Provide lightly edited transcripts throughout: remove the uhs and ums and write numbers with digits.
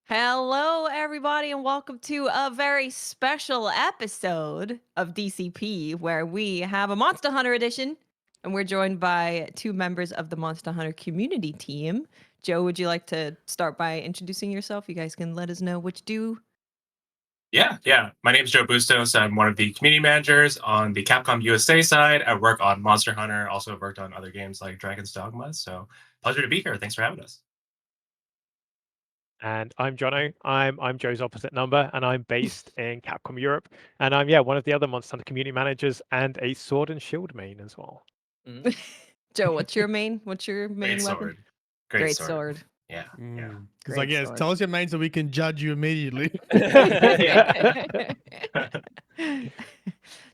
Hello, everybody, and welcome to a very special episode of DCP where we have a Monster Hunter edition, and we're joined by two members of the Monster Hunter community team. Joe, would you like to start by introducing yourself? You guys can let us know what you do. Yeah. My name is Joe Bustos. I'm one of the community managers on the Capcom USA side. I work on Monster Hunter, also worked on other games like Dragon's Dogma. So pleasure to be here. Thanks for having us. And I'm Jono. I'm Joe's opposite number, and I'm based in Capcom Europe. And I'm one of the other Monster Hunter community managers and a Sword and Shield main as well. Joe, what's your main? What's your main Great weapon? sword. Great sword. Yeah. It's like, Great yes, sword. tell us your main so we can judge you immediately.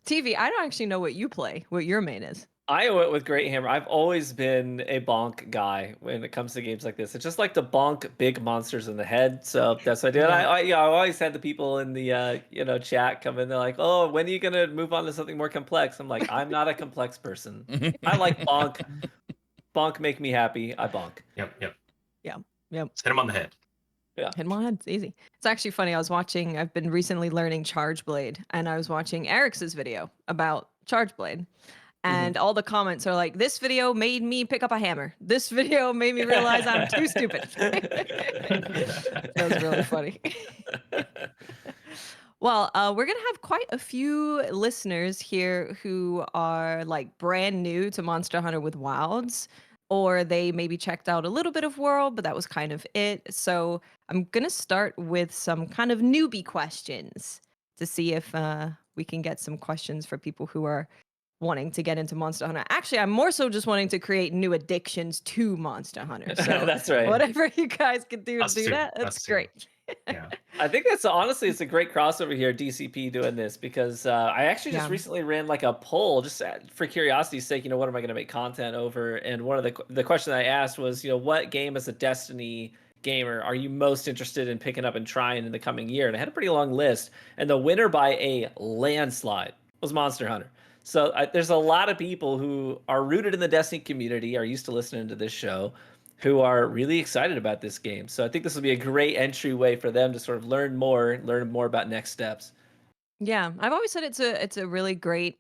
TV, I don't actually know what you play, what your main is. I went with Great Hammer. I've always been a bonk guy when it comes to games like this. It's just like to bonk big monsters in the head. So that's what I did. Yeah. I always had the people in the chat come in. They're like, "Oh, when are you gonna move on to something more complex?" I'm like, "I'm not a complex person. I like bonk. Bonk make me happy. I bonk." Yep. Yep. Just hit him on the head. Yeah. Hit him on the head. It's easy. It's actually funny. I've been recently learning Charge Blade, and I was watching Eric's video about Charge Blade. And all the comments are like, this video made me pick up a hammer. This video made me realize I'm too stupid. That was really funny. Well, we're going to have quite a few listeners here who are like brand new to Monster Hunter with Wilds, or they maybe checked out a little bit of World, but that was kind of it. So I'm going to start with some kind of newbie questions to see if we can get some questions for people who are wanting to get into Monster Hunter. Actually, I'm more so just wanting to create new addictions to Monster Hunter. So That's right. whatever you guys can do to Us do too. that, Us that's too. great. Yeah. I think that's honestly, it's a great crossover here, DCP doing this, because I actually just Yeah. recently ran like a poll just for curiosity's sake. What am I going to make content over? And one of the question I asked was, what game as a Destiny gamer are you most interested in picking up and trying in the coming year? And I had a pretty long list, and the winner by a landslide was Monster Hunter. So there's a lot of people who are rooted in the Destiny community, are used to listening to this show, who are really excited about this game. So I think this will be a great entryway for them to sort of learn more about next steps. Yeah, I've always said it's a really great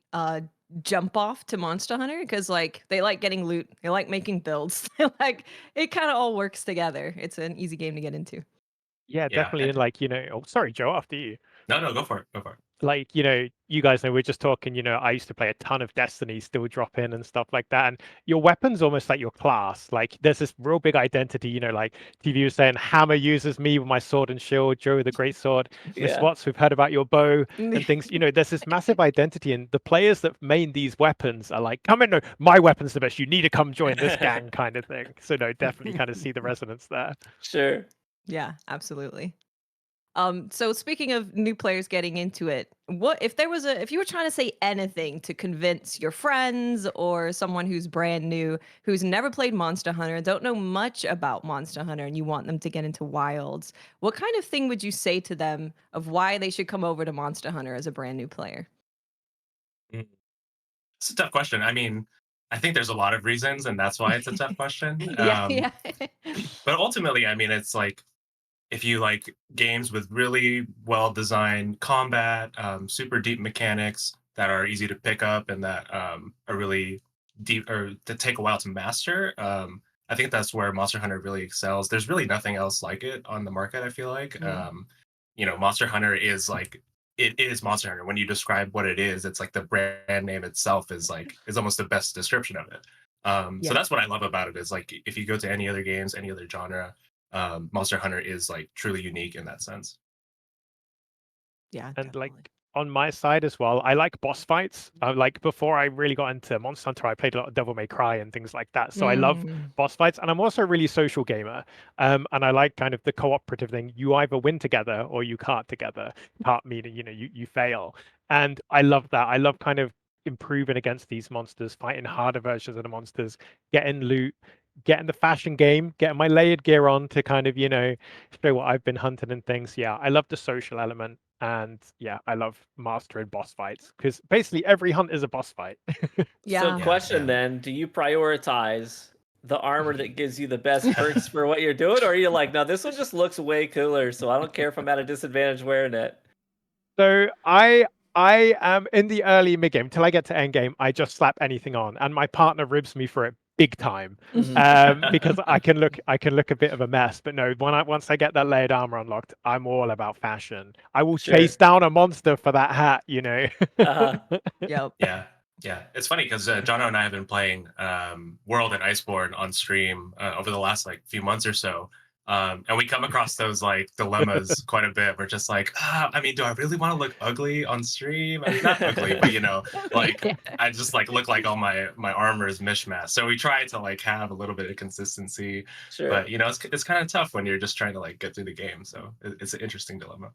jump off to Monster Hunter because like they like getting loot, they like making builds, they like it kind of all works together. It's an easy game to get into. Yeah, Yeah. definitely. And oh, sorry, Joe, after you. No, go for it. Go for it. You guys know we're just talking, I used to play a ton of Destiny, still drop in and stuff like that. And your weapon's almost like your class. Like there's this real big identity, like TV was saying, Hammer uses me with my sword and shield, Joe the great sword. Miss Yeah. Watts, we've heard about your bow and things. There's this massive identity, and the players that main these weapons are like, come in, no, my weapon's the best. You need to come join this gang kind of thing. So no, definitely kind of see the resonance there. Sure. Yeah, absolutely. So speaking of new players getting into it, what if you were trying to say anything to convince your friends or someone who's brand new, who's never played Monster Hunter, don't know much about Monster Hunter, and you want them to get into Wilds, what kind of thing would you say to them of why they should come over to Monster Hunter as a brand new player? It's a tough question. I mean, I think there's a lot of reasons, and that's why it's a tough question. Yeah. But ultimately, I mean, it's like if you like games with really well designed combat, super deep mechanics that are easy to pick up and that are really deep or that take a while to master, I think that's where Monster Hunter really excels. There's really nothing else like it on the market, I feel like. Monster Hunter is like it is Monster Hunter. When you describe what it is, it's like the brand name itself is almost the best description of it. So Yeah. that's what I love about it is like if you go to any other games, any other genre, Monster Hunter is like truly unique in that sense. Yeah. And like Definitely. on my side as well, I like boss fights. Like before I really got into Monster Hunter, I played a lot of Devil May Cry and things like that. So I love boss fights, and I'm also a really social gamer. And I like kind of the cooperative thing. You either win together or you can't together. Can't meaning you fail, and I love that. I love kind of improving against these monsters, fighting harder versions of the monsters, getting loot, getting the fashion game, getting my layered gear on to kind of show what I've been hunting and things. Yeah, I love the social element. And yeah, I love mastering boss fights because basically every hunt is a boss fight. Yeah. So question then, do you prioritize the armor that gives you the best perks for what you're doing, or are you like, no, this one just looks way cooler, so I don't care if I'm at a disadvantage wearing it? So I am in the early mid game till I get to end game. I just slap anything on, and my partner ribs me for it big time because I can look a bit of a mess. But no, once I get that layered armor unlocked, I'm all about fashion. I will Sure. chase down a monster for that hat, you know. Uh-huh. Yep. Yeah. It's funny because Jono and I have been playing World and Iceborne on stream over the last like few months or so. And we come across those like dilemmas quite a bit. We're just like, I mean, do I really want to look ugly on stream? I mean, not ugly, but you know, like I just like look like all my armor is mishmash. So we try to like have a little bit of consistency, Sure. but you know, it's kind of tough when you're just trying to like get through the game. So it's an interesting dilemma.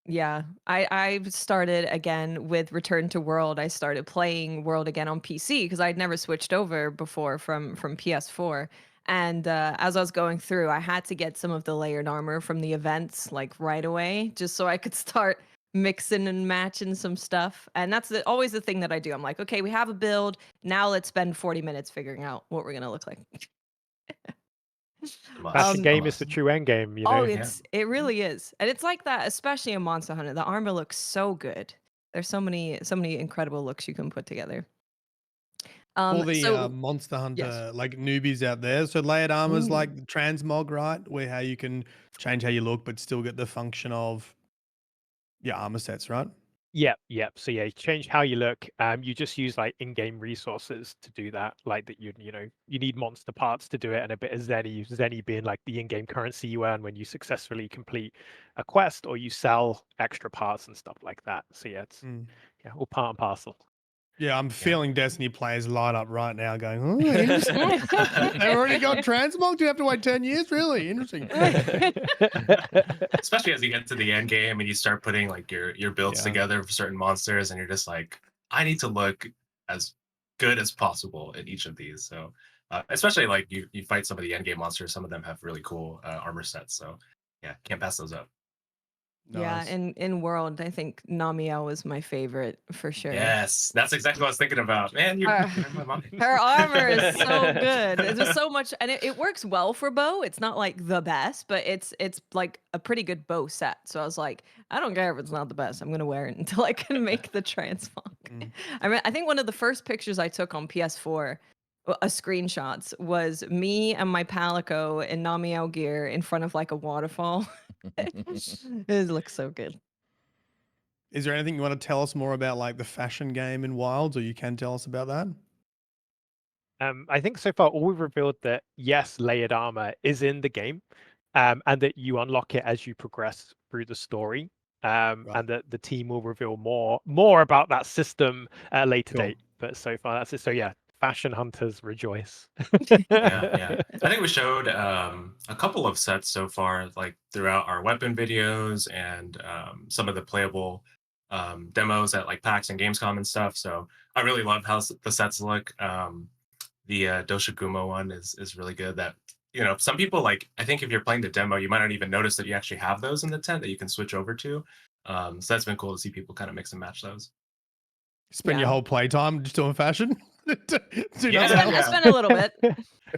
Yeah, I've started again with Return to World. I started playing World again on PC because I'd never switched over before from PS4. And as I was going through, I had to get some of the layered armor from the events like right away, just so I could start mixing and matching some stuff. And that's always the thing that I do. I'm like, okay, we have a build. Now let's spend 40 minutes figuring out what we're gonna look like. Fashion game is the Must. true end game, you Oh, know. it really is. And it's like that, especially in Monster Hunter. The armor looks so good. There's so many incredible looks you can put together. All the So Monster yes. Hunter like newbies out there. So layered armor's Mm. like transmog, right? Where how you can change how you look, but still get the function of your armor sets, right? Yep. So yeah, you change how you look. You just use like in-game resources to do that. Like that, you know, you need monster parts to do it, and a bit of Zenny. Zenny being like the in-game currency you earn when you successfully complete a quest or you sell extra parts and stuff like that. So yeah, it's all part and parcel. Yeah, I'm feeling Destiny players light up right now going, oh, interesting. They've already got transmog? Do you have to wait 10 years? Really? Interesting. Especially as you get to the end game and you start putting like your builds together for certain monsters, and you're just like, I need to look as good as possible in each of these. So especially like you fight some of the end game monsters, some of them have really cool armor sets. So yeah, can't pass those up. Yeah, Nice. in World, I think Namielle was my favorite for sure. Yes, that's exactly what I was thinking about. Man, you're in my mind. Her armor is so good. There's so much, and it works well for bow. It's not like the best, but it's like a pretty good bow set. So I was like, I don't care if it's not the best. I'm gonna wear it until I can make the transmog. I mean, I think one of the first pictures I took on PS4, screenshots, was me and my Palico in Namielle gear in front of like a waterfall. It looks so good. Is there anything you want to tell us more about like the fashion game in Wilds, or you can tell us about that? I think so far all we've revealed that yes, layered armor is in the game, and that you unlock it as you progress through the story, and that the team will reveal more about that system at a later date. But so far that's it. So yeah, fashion hunters rejoice. Yeah. I think we showed a couple of sets so far, like throughout our weapon videos and some of the playable demos at like PAX and Gamescom and stuff. So I really love how the sets look. The Doshagumo one is really good. That, you know, some people like, I think if you're playing the demo, you might not even notice that you actually have those in the tent that you can switch over to. So that's been cool to see people kind of mix and match those. Spend your whole playtime just doing fashion? I spent a little bit.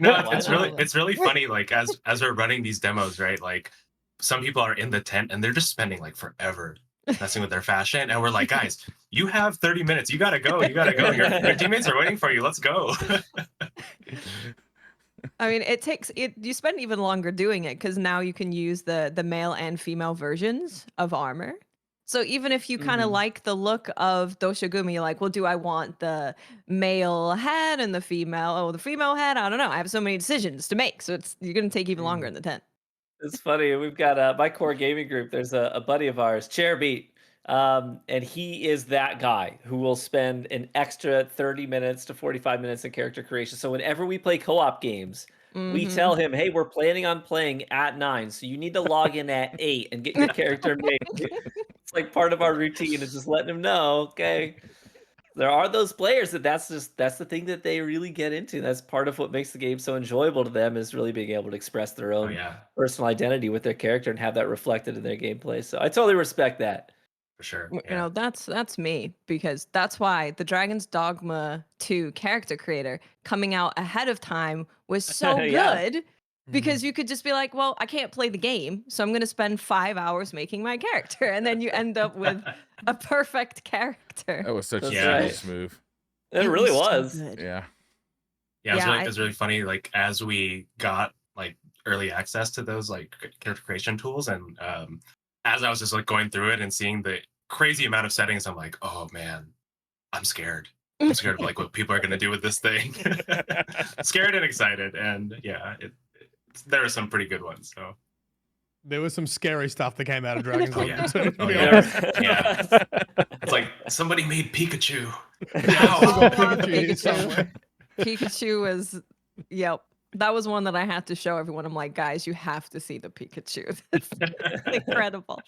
No, it's really funny. Like as we're running these demos, right? Like some people are in the tent and they're just spending like forever messing with their fashion, and we're like, guys, you have 30 minutes. You gotta go. Your teammates are waiting for you. Let's go. I mean, it takes it. You spend even longer doing it because now you can use the male and female versions of armor. So even if you kind of like the look of Doshagumi, you're like, well, do I want the male head and the female? Oh, the female head. I don't know. I have so many decisions to make, so you're gonna take even longer in the tent. It's funny. We've got my core gaming group. There's a buddy of ours, Chairbeat, and he is that guy who will spend an extra 30 minutes to 45 minutes in character creation. So whenever we play co-op games, we tell him, "Hey, we're planning on playing at 9, so you need to log in at 8 and get your character made." It's like part of our routine is just letting him know, okay. There are those players that's the thing that they really get into. That's part of what makes the game so enjoyable to them, is really being able to express their own personal identity with their character and have that reflected in their gameplay. So I totally respect that. for sure. You Yeah. know, that's me because that's why the Dragon's Dogma 2 character creator coming out ahead of time was so Yeah. good because you could just be like, well, I can't play the game, so I'm going to spend 5 hours making my character, and then you end up with a perfect character. That was such a That's Yeah. genius right. move. It really so was. good. Yeah. Yeah, it was Yeah, really, it was really funny. Like as we got like early access to those like character creation tools, and as I was just like going through it and seeing the crazy amount of settings, I'm like, oh man, I'm scared. I'm scared of like what people are gonna do with this thing. Scared and excited, and yeah, there are some pretty good ones. So There was some scary stuff that came out of Dragon's oh Dogma yeah, too, to oh be yeah, honest. yeah. It's like somebody made Pikachu. Yeah, I've still Oh, got wow, Pikachu here Pikachu. somewhere. Pikachu was, yep. That was one that I had to show everyone. I'm like, guys, you have to see the Pikachu. That's incredible.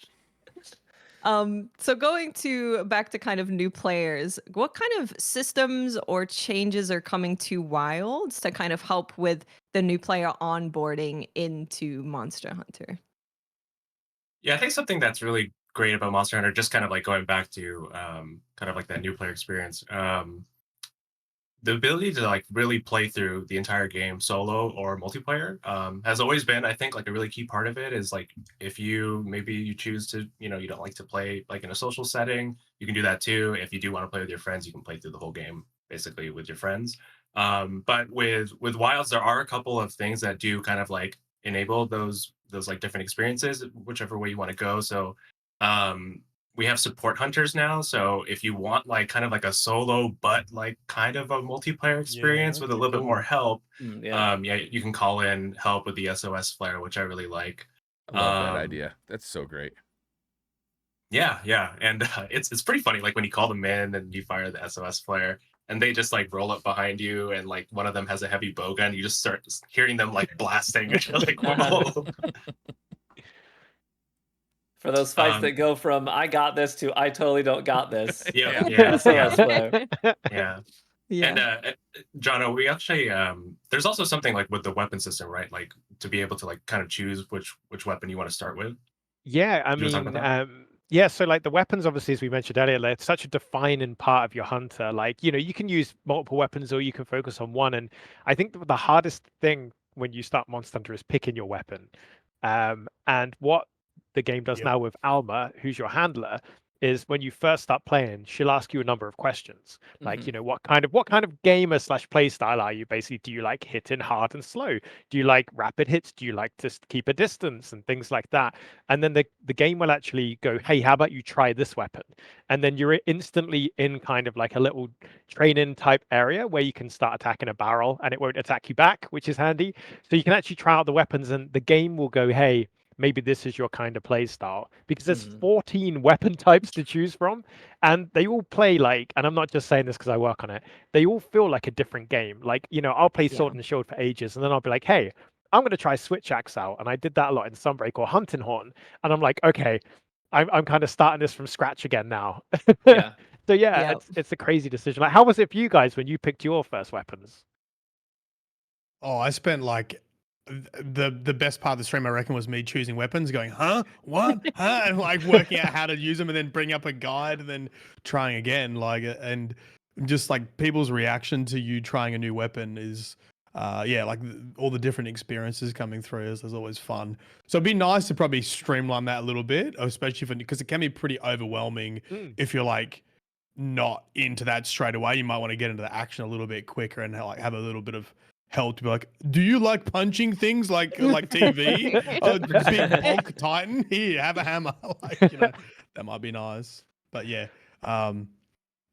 So going to back to kind of new players, what kind of systems or changes are coming to Wilds to kind of help with the new player onboarding into Monster Hunter? Yeah, I think something that's really great about Monster Hunter, just kind of like going back to kind of like that new player experience. The ability to like really play through the entire game solo or multiplayer has always been, I think, like a really key part of it. Is like if you maybe you choose to, you don't like to play like in a social setting, you can do that too. If you do want to play with your friends, you can play through the whole game basically with your friends. But with Wilds, there are a couple of things that do kind of like enable those like different experiences, whichever way you want to go. So um we have support hunters now, so if you want like kind of like a solo but like kind of a multiplayer experience with a little bit more cool. help, Yeah. yeah, you can call in help with the SOS flare, which I really like. I love that um idea. That's so great. yeah, and it's pretty funny, like when you call them in and you fire the SOS flare and they just like roll up behind you, and like one of them has a heavy bow gun, you just start hearing them like blasting and you're like, whoa. For those fights that um go from I got this to I totally don't got this. yeah, Yeah. SOS flare. yeah. Yeah. And Jono, we actually there's also something like with the weapon system, right? Like to be able to like kind of choose which weapon you want to start with. Yeah, I You want to talk mean, about yeah, so like the weapons, obviously, as we mentioned earlier, they're such a defining part of your hunter. Like, you can use multiple weapons or you can focus on one. And I think the hardest thing when you start Monster Hunter is picking your weapon. And what the game does Yep. now with Alma, who's your handler, is when you first start playing, she'll ask you a number of questions. Like, what kind of gamer slash play style are you? Basically, do you like hitting hard and slow? Do you like rapid hits? Do you like to keep a distance and things like that? And then the game will actually go, hey, how about you try this weapon? And then you're instantly in kind of like a little training type area where you can start attacking a barrel and it won't attack you back, which is handy. So you can actually try out the weapons and the game will go, hey, maybe this is your kind of play style, because there's 14 weapon types to choose from, and they all play like, and I'm not just saying this because I work on it, they all feel like a different game. Like, I'll play Sword and Shield for ages, and then I'll be like, hey, I'm going to try Switch Axe out. And I did that a lot in Sunbreak or Hunting Horn. And I'm like, okay, I'm kind of starting this from scratch again now. Yeah. So yeah, Yep. it's a crazy decision. Like, how was it for you guys when you picked your first weapons? Oh, I spent like the best part of the stream, I reckon, was me choosing weapons, going, huh? What? Huh? And like working out how to use them and then bring up a guide and then trying again. Like, and just like people's reaction to you trying a new weapon is, yeah, like all the different experiences coming through is always fun. So it'd be nice to probably streamline that a little bit, especially because it can be pretty overwhelming if you're like not into that straight away. You might want to get into the action a little bit quicker and like have a little bit of help to be like, do you like punching things like TV? Big bulk Titan? Here, have a hammer. Like, that might be nice. But yeah,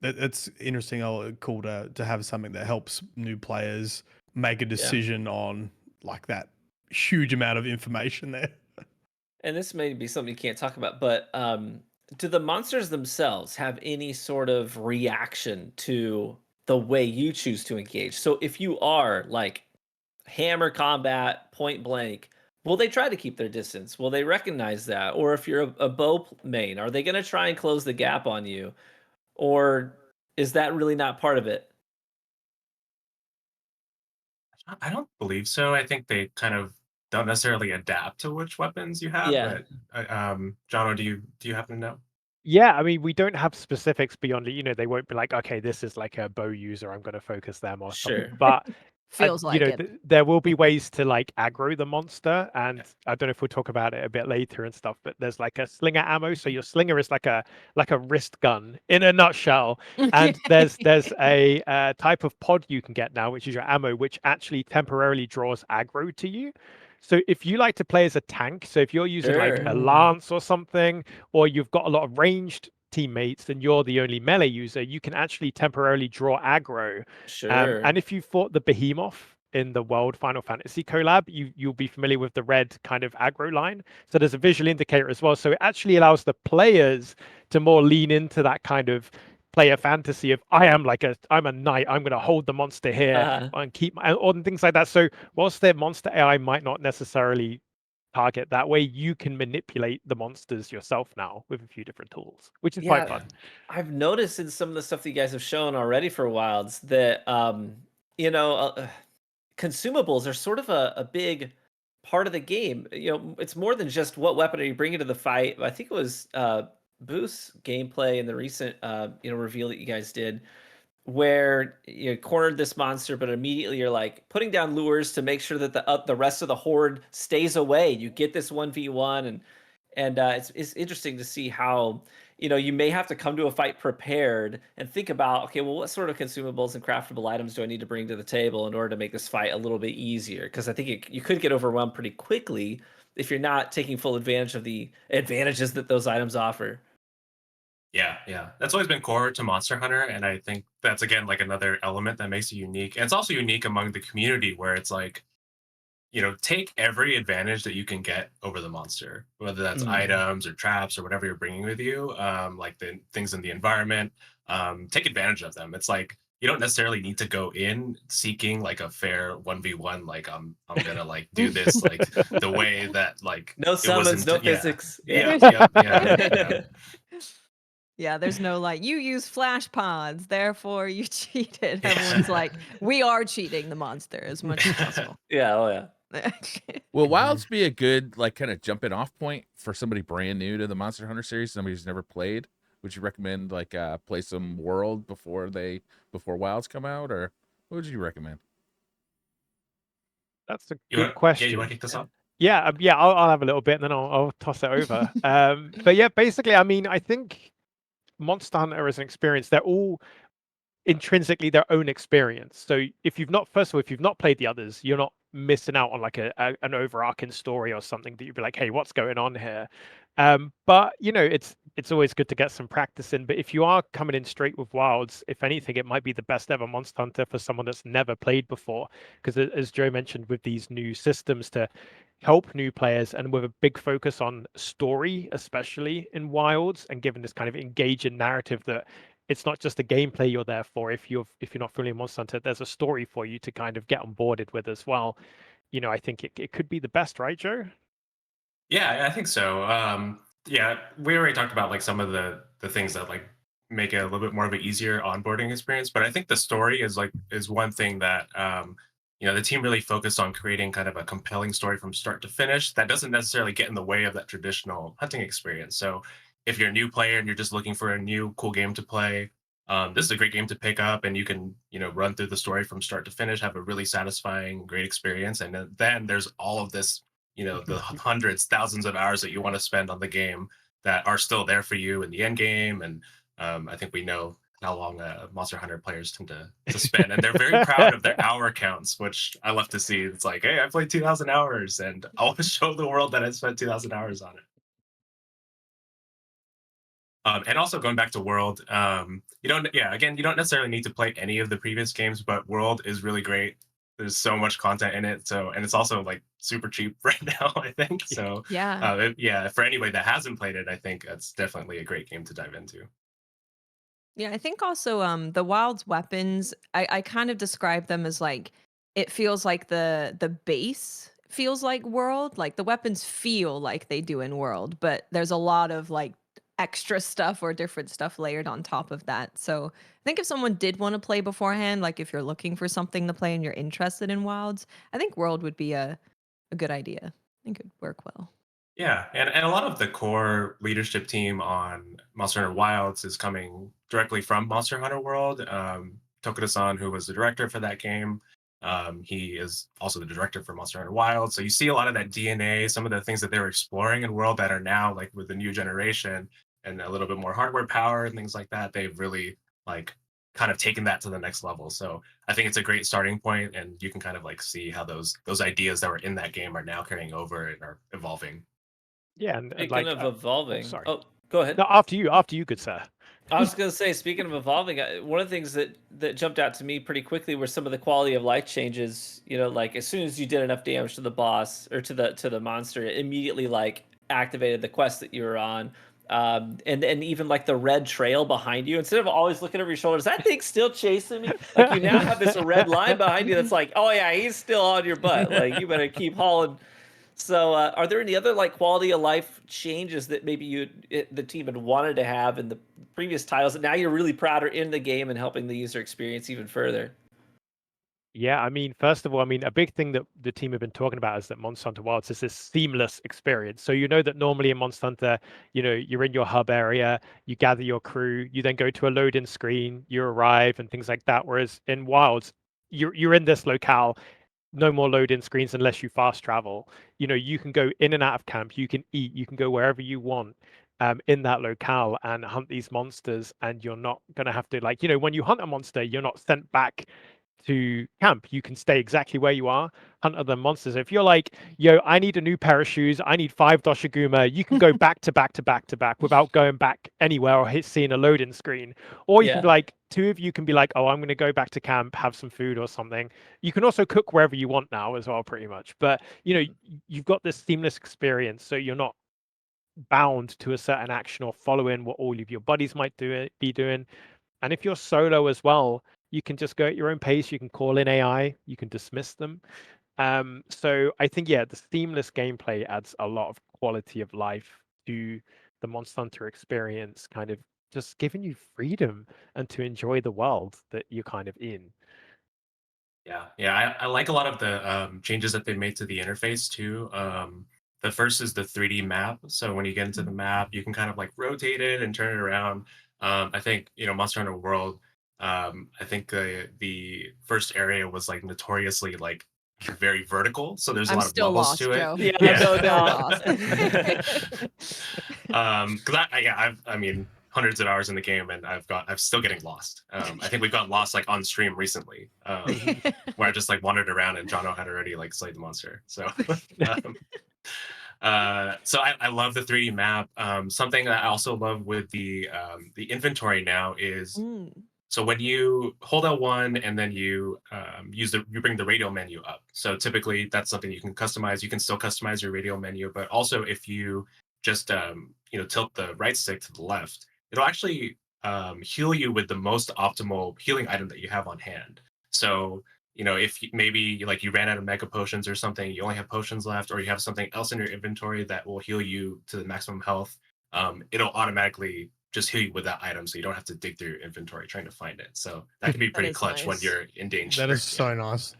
it's interesting. Cool to have something that helps new players make a decision on like that huge amount of information there. And this may be something you can't talk about, but do the monsters themselves have any sort of reaction to the way you choose to engage? So if you are like hammer combat, point blank, will they try to keep their distance? Will they recognize that? Or if you're a bow main, are they going to try and close the gap on you? Or is that really not part of it? I don't believe so. I think they kind of don't necessarily adapt to which weapons you have. Yeah. But Jono, do you happen to know? Yeah, I mean, we don't have specifics beyond, they won't be like, okay, this is like a bow user, I'm going to focus them or something. Sure. But Feels like it. there will be ways to like aggro the monster, and I don't know if we'll talk about it a bit later and stuff. But there's like a slinger ammo, so your slinger is like a wrist gun in a nutshell. And there's a type of pod you can get now, which is your ammo, which actually temporarily draws aggro to you. So if you like to play as a tank, so if you're using like a Sure. lance or something, or you've got a lot of ranged teammates and you're the only melee user, you can actually temporarily draw aggro. Sure. And if you fought the behemoth in the World Final Fantasy collab, you'll be familiar with the red kind of aggro line. So there's a visual indicator as well. So it actually allows the players to more lean into that kind of player fantasy of I'm a knight, I'm going to hold the monster here and keep or things like that. So whilst their monster AI might not necessarily target that way, you can manipulate the monsters yourself now with a few different tools, which is quite fun. I've noticed in some of the stuff that you guys have shown already for Wilds that you know, consumables are sort of a big part of the game. You know, it's more than just what weapon are you bringing to the fight. I think it was Booth's gameplay in the recent reveal that you guys did, where you cornered this monster, but immediately you're like putting down lures to make sure that the rest of the horde stays away. You get this 1v1, and it's interesting to see how you may have to come to a fight prepared and think about, okay, well, what sort of consumables and craftable items do I need to bring to the table in order to make this fight a little bit easier? Because I think you could get overwhelmed pretty quickly if you're not taking full advantage of the advantages that those items offer. Yeah. That's always been core to Monster Hunter, and I think that's again like another element that makes it unique. And it's also unique among the community where it's like, take every advantage that you can get over the monster, whether that's items or traps or whatever you're bringing with you, like the things in the environment. Take advantage of them. It's like you don't necessarily need to go in seeking like a fair 1v1, like I'm gonna like do this like the way that like No it summons, wasn't. no Yeah, physics. yeah. Yeah, there's no like, you use flash pods, therefore you cheated. Everyone's like, we are cheating the monster as much as possible. Yeah, oh yeah. Will Wilds be a good like kind of jumping off point for somebody brand new to the Monster Hunter series, somebody who's never played? Would you recommend like play some World before Wilds come out, or what would you recommend? That's a You good want? Yeah, you question. want to kick this off? Yeah, I'll have a little bit and then I'll toss it over. But yeah, basically, I mean, I think Monster Hunter as an experience, they're all intrinsically their own experience. So if you've not, first of all, if you've not played the others, you're not missing out on like an overarching story or something that you'd be like, hey, what's going on here? But it's always good to get some practice in. But if you are coming in straight with Wilds, if anything, it might be the best ever Monster Hunter for someone that's never played before. Because as Joe mentioned, with these new systems to help new players and with a big focus on story, especially in Wilds, and given this kind of engaging narrative that it's not just the gameplay you're there for. If you're not familiar with Monster Hunter, there's a story for you to kind of get on boarded with as well. I think it could be the best, right, Joe? Yeah, I think so. Yeah, we already talked about like some of the things that like make it a little bit more of an easier onboarding experience, but I think the story is one thing that the team really focused on creating kind of a compelling story from start to finish that doesn't necessarily get in the way of that traditional hunting experience. So if you're a new player and you're just looking for a new cool game to play, this is a great game to pick up, and you can run through the story from start to finish, have a really satisfying, great experience, and then there's all of this the hundreds, thousands of hours that you want to spend on the game that are still there for you in the end game. And I think we know how long Monster Hunter players tend to spend, and they're very proud of their hour counts, which I love to see. It's like, hey, I played 2,000 hours, and I want to show the world that I spent 2,000 hours on it. And also going back to World, you don't necessarily need to play any of the previous games, but World is really great. There's so much content in it, and it's also like super cheap right now, I think. So Yeah. for anybody that hasn't played it, I think that's definitely a great game to dive into. Yeah, I think also the Wild's weapons, I kind of describe them as like, it feels like the base feels like World. Like the weapons feel like they do in World, but there's a lot of like extra stuff or different stuff layered on top of that. So I think if someone did want to play beforehand, like if you're looking for something to play and you're interested in Wilds, I think World would be a good idea. I think it would work well. Yeah, and a lot of the core leadership team on Monster Hunter Wilds is coming directly from Monster Hunter World. Tokuda-san, who was the director for that game, he is also the director for Monster Hunter Wild. So you see a lot of that DNA, some of the things that they were exploring in World that are now like with the new generation and a little bit more hardware power and things like that. They've really like kind of taken that to the next level. So I think it's a great starting point, and you can kind of like see how those ideas that were in that game are now carrying over and are evolving. Yeah, and Speaking like, of oh, evolving, sorry. oh, go ahead. No, after you, good sir. I was gonna say, speaking of evolving, one of the things that jumped out to me pretty quickly were some of the quality of life changes. You know, like as soon as you did enough damage to the boss or to the monster, it immediately like activated the quest that you were on. And even like the red trail behind you, instead of always looking over your shoulders, that thing's still chasing me. Like you now have this red line behind you that's like, oh yeah, he's still on your butt. Like you better keep hauling. So, are there any other like quality of life changes that maybe the team had wanted to have in the previous titles that now you're really proud are in the game and helping the user experience even further? Yeah, I mean, first of all, I mean, a big thing that the team have been talking about is that Monster Hunter Wilds is this seamless experience. So you know that normally in Monster Hunter, you know, you're in your hub area, you gather your crew, you then go to a load-in screen, you arrive, and things like that. Whereas in Wilds, you're in this locale, no more load-in screens unless you fast travel. You know, you can go in and out of camp, you can eat, you can go wherever you want. In that locale and hunt these monsters, and you're not gonna have to like, you know, when you hunt a monster, you're not sent back to camp. You can stay exactly where you are, hunt other monsters. If you're like, yo, I need a new pair of shoes, I need 5 Doshiguma, you can go back to back to back to back without going back anywhere or seeing a loading screen. Or you can be Yeah. like, two of you can be like, oh, I'm going to go back to camp, have some food or something. You can also cook wherever you want now as well, pretty much. But, you know, you've got this seamless experience. So you're not bound to a certain action or following what all of your buddies might be doing. And if you're solo as well, you can just go at your own pace. You can call in AI. You can dismiss them. So I think, yeah, the seamless gameplay adds a lot of quality of life to the Monster Hunter experience, kind of just giving you freedom and to enjoy the world that you're kind of in. Yeah, I like a lot of the changes that they made to the interface too. The first is the 3D map. So when you get into the map, you can kind of like rotate it and turn it around. I think Monster Hunter World. I think the first area was like notoriously like very vertical, so there's a I'm lot of still levels lost, to it. Joe. Yeah, I'm no Yeah. still doubt. lost. Because I mean, hundreds of hours in the game, and I'm still getting lost. I think we've gotten lost like on stream recently, where I just like wandered around and Jono had already like slayed the monster. So, um, I love the 3D map. Something that I also love with the inventory now is Mm. so when you hold L1 and then you you bring the radio menu up. So typically that's something you can customize. You can still customize your radio menu, but also if you just tilt the right stick to the left, it'll actually heal you with the most optimal healing item that you have on hand. So if maybe like you ran out of mega potions or something, you only have potions left, or you have something else in your inventory that will heal you to the maximum health, it'll automatically just heal you with that item, so you don't have to dig through your inventory trying to find it. So that can be That pretty is clutch when nice. you're in danger. That is so nice.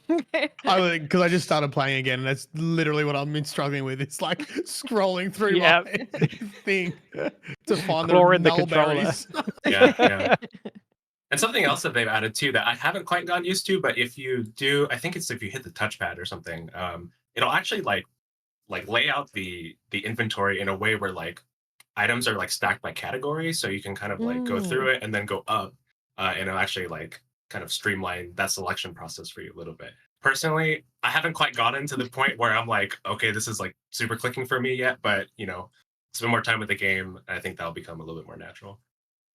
Because I just started playing again, and that's literally what I've been struggling with. It's like scrolling through Yeah. my thing to find the Clawing the null controller. berries. Yeah. And something else that they've added too that I haven't quite gotten used to, but if you do, I think it's if you hit the touchpad or something, it'll actually like lay out the inventory in a way where like items are like stacked by category, so you can kind of like go through Mm. it and then go up, and it'll actually like kind of streamline that selection process for you a little bit. Personally, I haven't quite gotten to the point where I'm like, okay, this is like super clicking for me yet, but spend more time with the game, and I think that'll become a little bit more natural.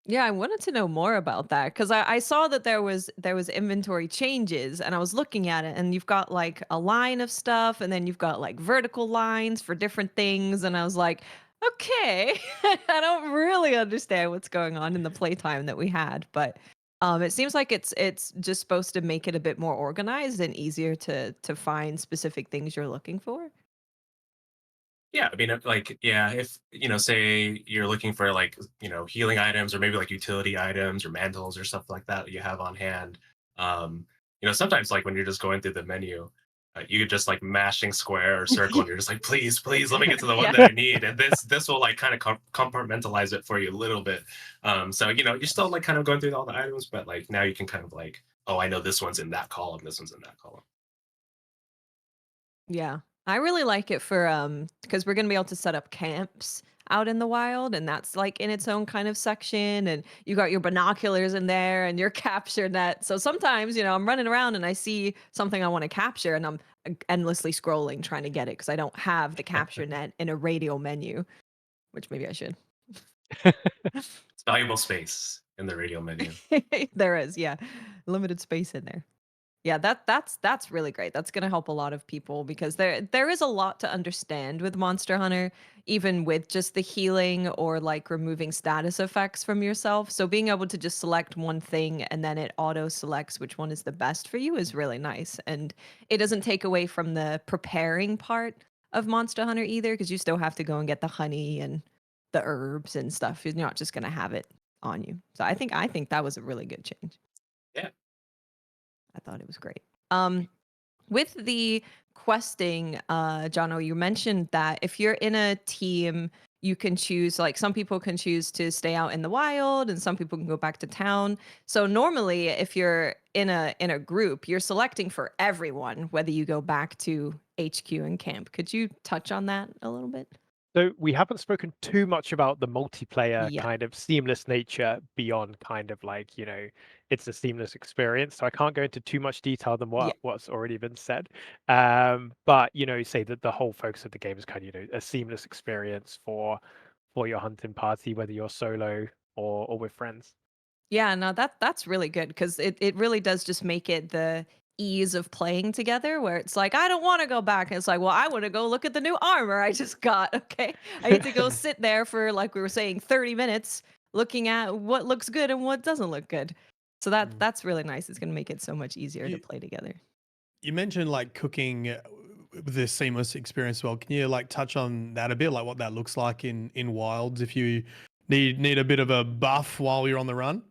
Yeah, I wanted to know more about that because I saw that there was inventory changes and I was looking at it and you've got like a line of stuff and then you've got like vertical lines for different things and I was like, okay, I don't really understand what's going on in the playtime that we had, but it seems like it's just supposed to make it a bit more organized and easier to find specific things you're looking for. Yeah, I mean, like, yeah, if say you're looking for like healing items or maybe like utility items or mantles or stuff like that you have on hand. Sometimes like when you're just going through the menu, you could just like mashing square or circle, and you're just like, please, please, let me get to the one Yeah. that I need. And this will like kind of compartmentalize it for you a little bit. So you're still like kind of going through all the items, but like now you can kind of like, oh, I know this one's in that column, this one's in that column. Yeah. I really like it for because we're gonna be able to set up camps out in the wild, and that's like in its own kind of section, and you got your binoculars in there and your capture net. So sometimes, I'm running around and I see something I want to capture, and I'm endlessly scrolling trying to get it because I don't have the capture net in a radial menu, which maybe I should. It's valuable space in the radio menu. There is, yeah. Limited space in there. Yeah, that's really great. That's gonna help a lot of people because there is a lot to understand with Monster Hunter, even with just the healing or like removing status effects from yourself. So being able to just select one thing and then it auto selects which one is the best for you is really nice. And it doesn't take away from the preparing part of Monster Hunter either, because you still have to go and get the honey and the herbs and stuff. You're not just gonna have it on you. So I think that was a really good change. Yeah. I thought it was great. With the questing, Jono, you mentioned that if you're in a team, you can choose, like some people can choose to stay out in the wild and some people can go back to town. So normally if you're in a group, you're selecting for everyone, whether you go back to HQ and camp. Could you touch on that a little bit? So we haven't spoken too much about the multiplayer Yeah. kind of seamless nature beyond kind of like, it's a seamless experience. So I can't go into too much detail than Yeah. what's already been said. But say that the whole focus of the game is kind of, a seamless experience for your hunting party, whether you're solo or with friends. Yeah, no, that's really good because it really does just make it the ease of playing together where it's like, I don't want to go back. And it's like, well, I want to go look at the new armor I just got. Okay. I need to go sit there for, like we were saying, 30 minutes looking at what looks good and what doesn't look good. So that's really nice. It's gonna make it so much easier to play together. You mentioned like cooking with this seamless experience as well. Can you like touch on that a bit, like what that looks like in wilds if you need a bit of a buff while you're on the run?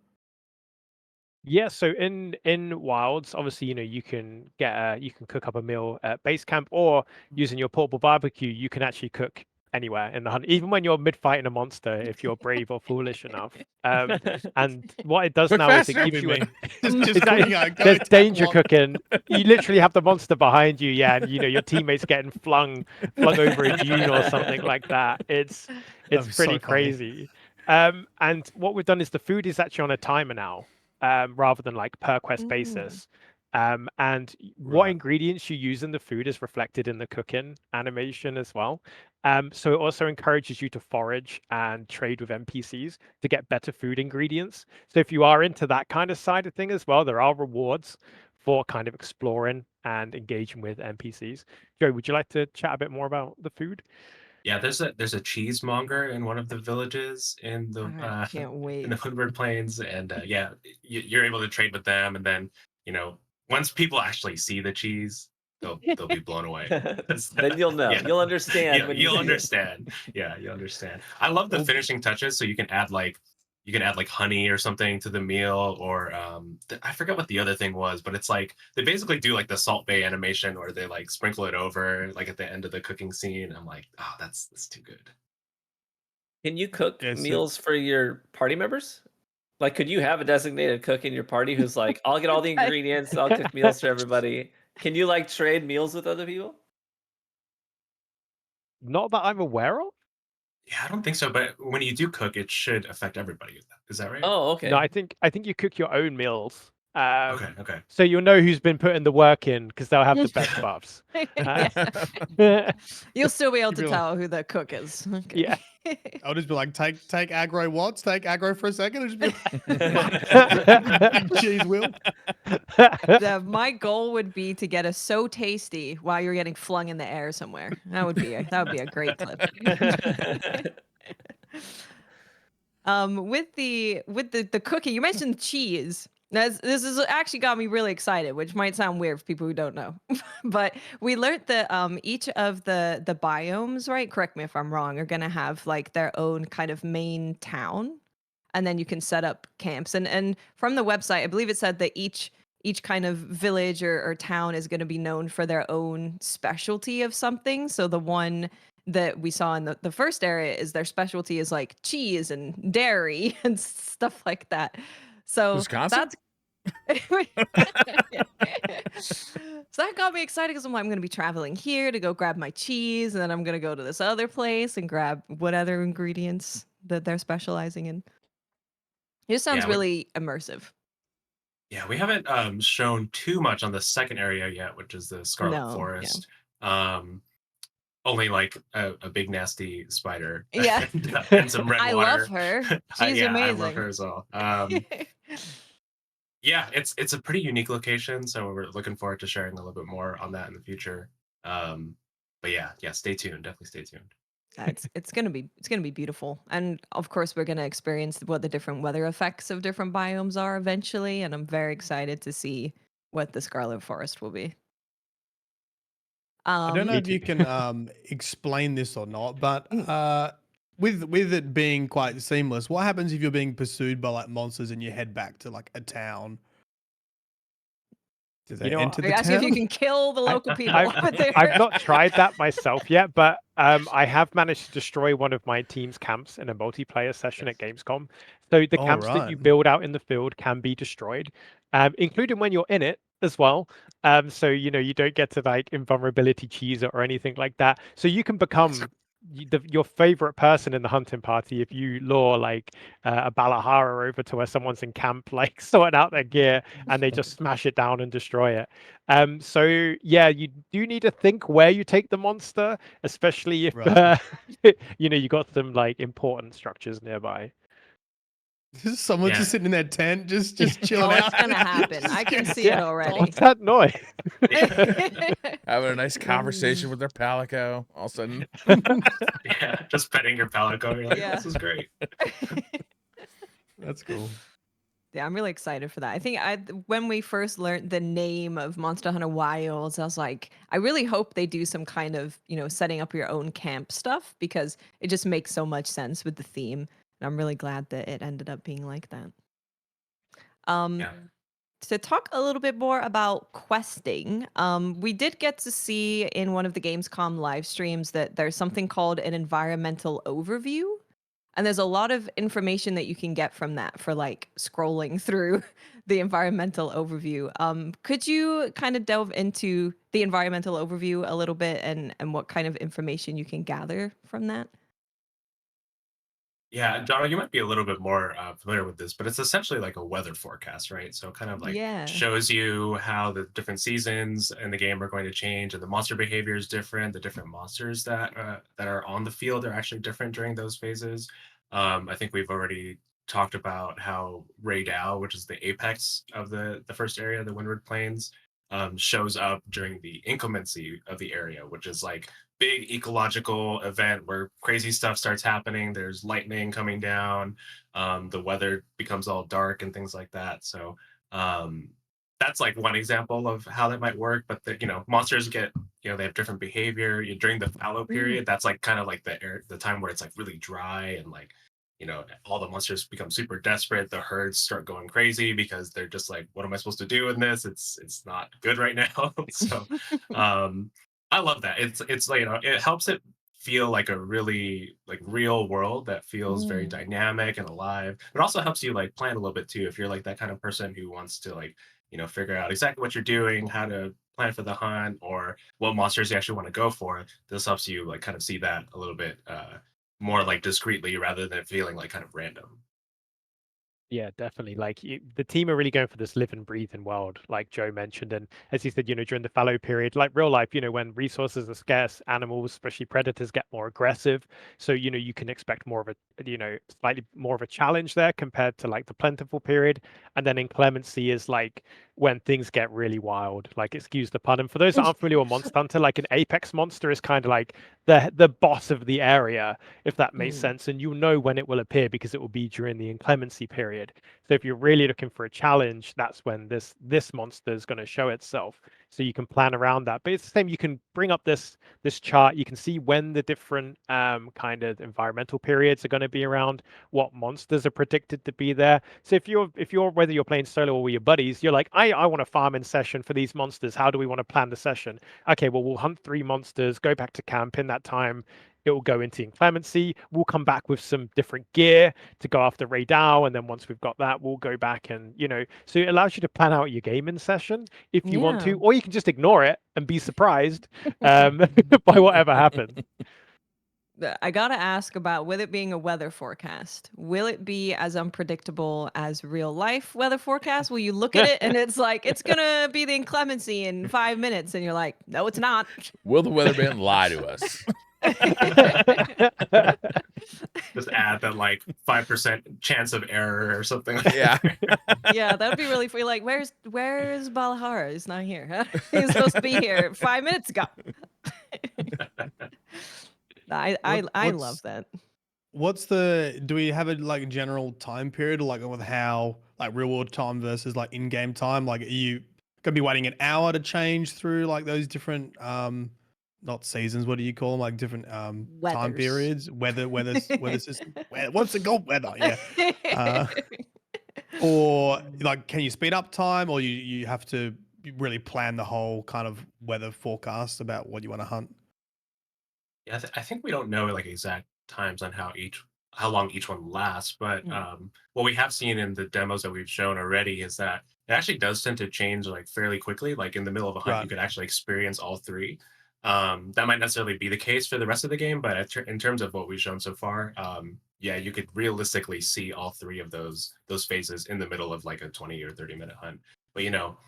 Yeah, so in wilds, obviously, you can you can cook up a meal at base camp, or using your portable barbecue, you can actually cook anywhere in the hunt, even when you're mid fighting a monster, if you're brave or foolish enough. And what it does Cook now is it faster. gives you me. Just Exactly. cooking out, go There's attack danger one. cooking. You literally have the monster behind you, yeah, and your teammates getting flung over a dune or something like that. It's That'd be pretty so funny. crazy. And what we've done is the food is actually on a timer now. Rather than like per quest basis. And what Right. ingredients you use in the food is reflected in the cooking animation as well. So it also encourages you to forage and trade with NPCs to get better food ingredients. So if you are into that kind of side of thing as well, there are rewards for kind of exploring and engaging with NPCs. Joe, would you like to chat a bit more about the food? Yeah, there's a cheesemonger in one of the villages in the I can't in wait. the Woodward Plains, and yeah, you're able to trade with them, and then once people actually see the cheese, they'll be blown away. Then you'll know. Yeah. You'll understand Yeah, when you you'll see it. understand. Yeah, you'll understand. I love the Well- finishing touches, so you can add like honey or something to the meal, or I forget what the other thing was, but it's like they basically do like the Salt Bay animation, or they like sprinkle it over like at the end of the cooking scene. I'm like, oh, that's too good. Can you cook Yeah, so- meals for your party members? Like, could you have a designated cook in your party who's like, I'll get all the ingredients, I'll cook meals for everybody? Can you like trade meals with other people? Not that I'm aware of. Yeah, I don't think so, but when you do cook, it should affect everybody. Is that right? Oh, okay. No, I think you cook your own meals. Okay. So you'll know who's been putting the work in because they'll have the best buffs. Yeah. You'll still be able You'd to be like- tell who the cook is. Okay. Yeah. I'll just be like, take aggro Watts, take aggro for a second. And just be big cheese wheel. My goal would be to get a so tasty while you're getting flung in the air somewhere. That would be a great clip. With the cooking, you mentioned cheese. This is actually got me really excited, which might sound weird for people who don't know. But we learned that each of the biomes, right? Correct me if I'm wrong, are gonna have like their own kind of main town, and then you can set up camps. And from the website, I believe it said that each each kind of village or town is going to be known for their own specialty of something. So the one that we saw in the first area is their specialty is like cheese and dairy and stuff like that. So Wisconsin? that's so that got me excited because I'm like, I'm going to be traveling here to go grab my cheese, and then I'm going to go to this other place and grab what other ingredients that they're specializing in. It just sounds Yeah, we, really immersive. yeah, we haven't shown too much on the second area yet, which is the Scarlet No, yeah. Forest. Only like a big nasty spider Yeah. and some red I water. love her. She's Yeah, I amazing. love her as well. Yeah, it's a pretty unique location, so we're looking forward to sharing a little bit more on that in the future. But yeah, stay tuned. Definitely stay tuned. It's gonna be beautiful, and of course we're gonna experience what the different weather effects of different biomes are eventually, and I'm very excited to see what the Scarlet Forest will be. I don't know Me if you too. can explain this or not, but Mm. with it being quite seamless, what happens if you're being pursued by like monsters and you head back to like a town? Do they You know what? enter Are the you asking if you town? can kill the local people? I've not tried that myself yet, but I have managed to destroy one of my team's camps in a multiplayer session at Gamescom. So the All camps that right. you build out in the field can be destroyed, including when you're in it as well. So you don't get to like invulnerability cheese or anything like that. So you can become your favorite person in the hunting party if you lure like a Balahara over to where someone's in camp, like sorting out their gear, and they just smash it down and destroy it. So yeah, you do need to think where you take the monster, especially if Right. you got some like important structures nearby. Someone's Yeah, just sitting in their tent, just chilling Oh, it's out. gonna happen. I Just can get- see it Yeah, already. what's that noise? Having a nice conversation with their palico. All of a sudden, yeah, just petting your palico. You're like, Yeah. this is great. That's cool. Yeah, I'm really excited for that. I think when we first learned the name of Monster Hunter Wilds, I was like, I really hope they do some kind of, setting up your own camp stuff because it just makes so much sense with the theme. And I'm really glad that it ended up being like that. Yeah. To talk a little bit more about questing, we did get to see in one of the Gamescom live streams that there's something called an environmental overview. And there's a lot of information that you can get from that for like scrolling through the environmental overview. Could you kind of delve into the environmental overview a little bit and what kind of information you can gather from that? Yeah, Donna, you might be a little bit more familiar with this, but it's essentially like a weather forecast, right? So it kind of like Yeah. shows you how the different seasons in the game are going to change, and the monster behavior is different. The different monsters that are on the field are actually different during those phases. I think we've already talked about how Ray Dow, which is the apex of the first area, the Windward Plains, shows up during the inclemency of the area, which is like big ecological event where crazy stuff starts happening. There's lightning coming down, the weather becomes all dark and things like that. So um, that's like one example of how that might work. But monsters get they have different behavior. During the fallow period, that's like kind of like the time where it's like really dry and like all the monsters become super desperate. The herds start going crazy because they're just like, what am I supposed to do in this? It's not good right now. So um I love that. It's like it helps it feel like a really like real world that feels very Mm. dynamic and alive. It also helps you like plan a little bit too if you're like that kind of person who wants to like figure out exactly what you're doing, how to plan for the hunt, or what monsters you actually want to go for. This helps you like kind of see that a little bit more like discreetly rather than feeling like kind of random. Yeah, definitely. Like the team are really going for this live and breathe in world, like Joe mentioned. And as he said, during the fallow period, like real life, when resources are scarce, animals, especially predators, get more aggressive. So, you can expect more of a, slightly more of a challenge there compared to like the plentiful period. And then inclemency is like when things get really wild, like excuse the pun. And for those that aren't familiar with Monster Hunter, like an apex monster is kind of like the boss of the area, if that makes Mm. sense. And you'll know when it will appear because it will be during the inclemency period. So if you're really looking for a challenge, that's when this monster is going to show itself. so you can plan around that. But it's the same. You can bring up this chart. You can see when the different kind of environmental periods are going to be around, what monsters are predicted to be there. So if you're whether you're playing solo or with your buddies, you're like, I want to farm in session for these monsters. How do we want to plan the session? Okay, well, we'll hunt 3 monsters, go back to camp in that time. It will go into inclemency. We'll come back with some different gear to go after Raydal, and then once we've got that, we'll go back and So it allows you to plan out your game in session if you want Yeah. to, or you can just ignore it and be surprised by whatever happens. I gotta ask about, with it being a weather forecast, will it be as unpredictable as real life weather forecast? Will you look at it and it's like, it's gonna be the inclemency in 5 minutes, and you're like, no, it's not. Will the weatherman lie to us? Just add that like 5% chance of error or something. Like Yeah. Yeah, that would be really funny. Like, where's Balahara? He's not here. Huh? He was supposed to be here 5 minutes ago. I love that. Do we have a like general time period, like with how like real world time versus like in-game time? Like, are you gonna be waiting an hour to change through like those different not seasons, what do you call them? Like different time Weathers. periods, weather system. What's it called? Weather, yeah. Or like, can you speed up time, or you have to really plan the whole kind of weather forecast about what you want to hunt? Yeah, I think we don't know like exact times on how long each one lasts, but what we have seen in the demos that we've shown already is that it actually does tend to change like fairly quickly. Like in the middle of a hunt, Right. you could actually experience all three. That might necessarily be the case for the rest of the game, but in terms of what we've shown so far, yeah, you could realistically see all three of those phases in the middle of like a 20 or 30-minute hunt. But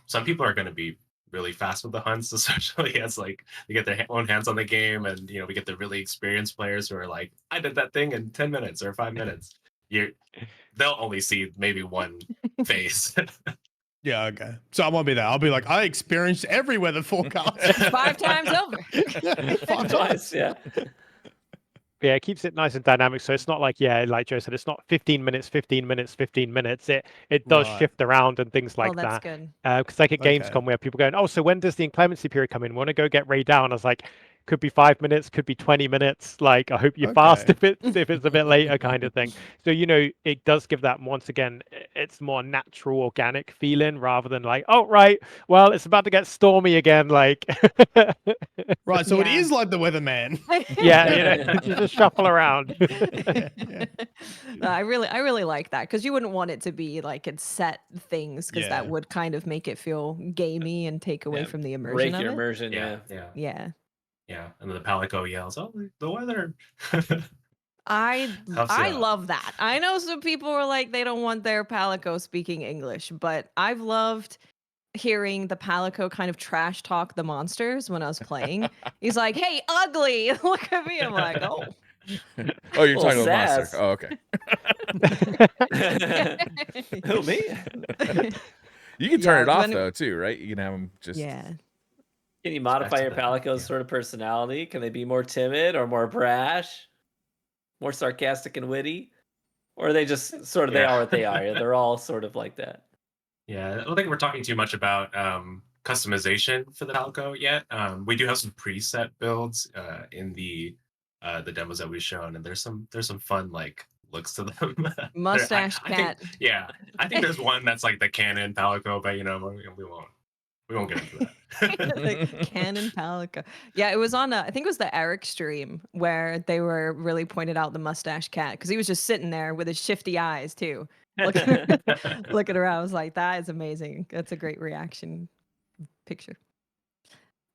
some people are going to be really fast with the hunts, especially as like they get their own hands on the game, and we get the really experienced players who are like, I did that thing in 10 minutes or 5 minutes. They'll only see maybe one phase. Yeah, okay. So I won't be there. I'll be like, I experienced every weather forecast 5 times over. 5 times. Twice, yeah. Yeah, it keeps it nice and dynamic. So it's not like, like Joe said, it's not 15 minutes, 15 minutes, 15 minutes. It does Right. shift around and things like Oh, that's that. good. Because like at Okay. Gamescom, where people going, oh, so when does the inclemency period come in? We want to go get Ray down. I was like, could be 5 minutes, could be 20 minutes. Like, I hope you're fast Okay. if it's a bit later, kind of thing. So it does give that, once again, it's more natural, organic feeling rather than like, oh right, well it's about to get stormy again. Like, Right. So it Yeah. is like the weatherman. yeah, you just shuffle around. Yeah. No, I really like that, because you wouldn't want it to be like it's set things, because that Yeah. would kind of make it feel gamey and take away Yeah, from the immersion break of your it. immersion. yeah, Yeah. yeah, Yeah. yeah. And then the Palico yells, "Oh, the weather!" I Helps you out. love that. I know some people are like, they don't want their Palico speaking English, but I've loved hearing the Palico kind of trash talk the monsters when I was playing. He's like, "Hey, ugly!" Look at me. I'm like, "Oh." Oh, you're Little talking about monster. sass. Oh, okay. Who, me? You can turn Yeah, it off when it- though too, right? You can have them just. Yeah. Can you modify your that, Palico's yeah. sort of personality? Can they be more timid or more brash, more sarcastic and witty? Or are they just sort of, they Yeah. are what they are? They're all sort of like that. Yeah, I don't think we're talking too much about customization for the Palico yet. We do have some preset builds in the demos that we've shown, and there's some fun like looks to them. Mustache I think, cat. yeah, I think there's one that's like the canon Palico, but we won't get into that. Like, Canon Palico. Yeah, it was on I think it was the Eric stream where they were really pointed out the mustache cat, because he was just sitting there with his shifty eyes too, looking around. I was like, that is amazing. That's a great reaction picture.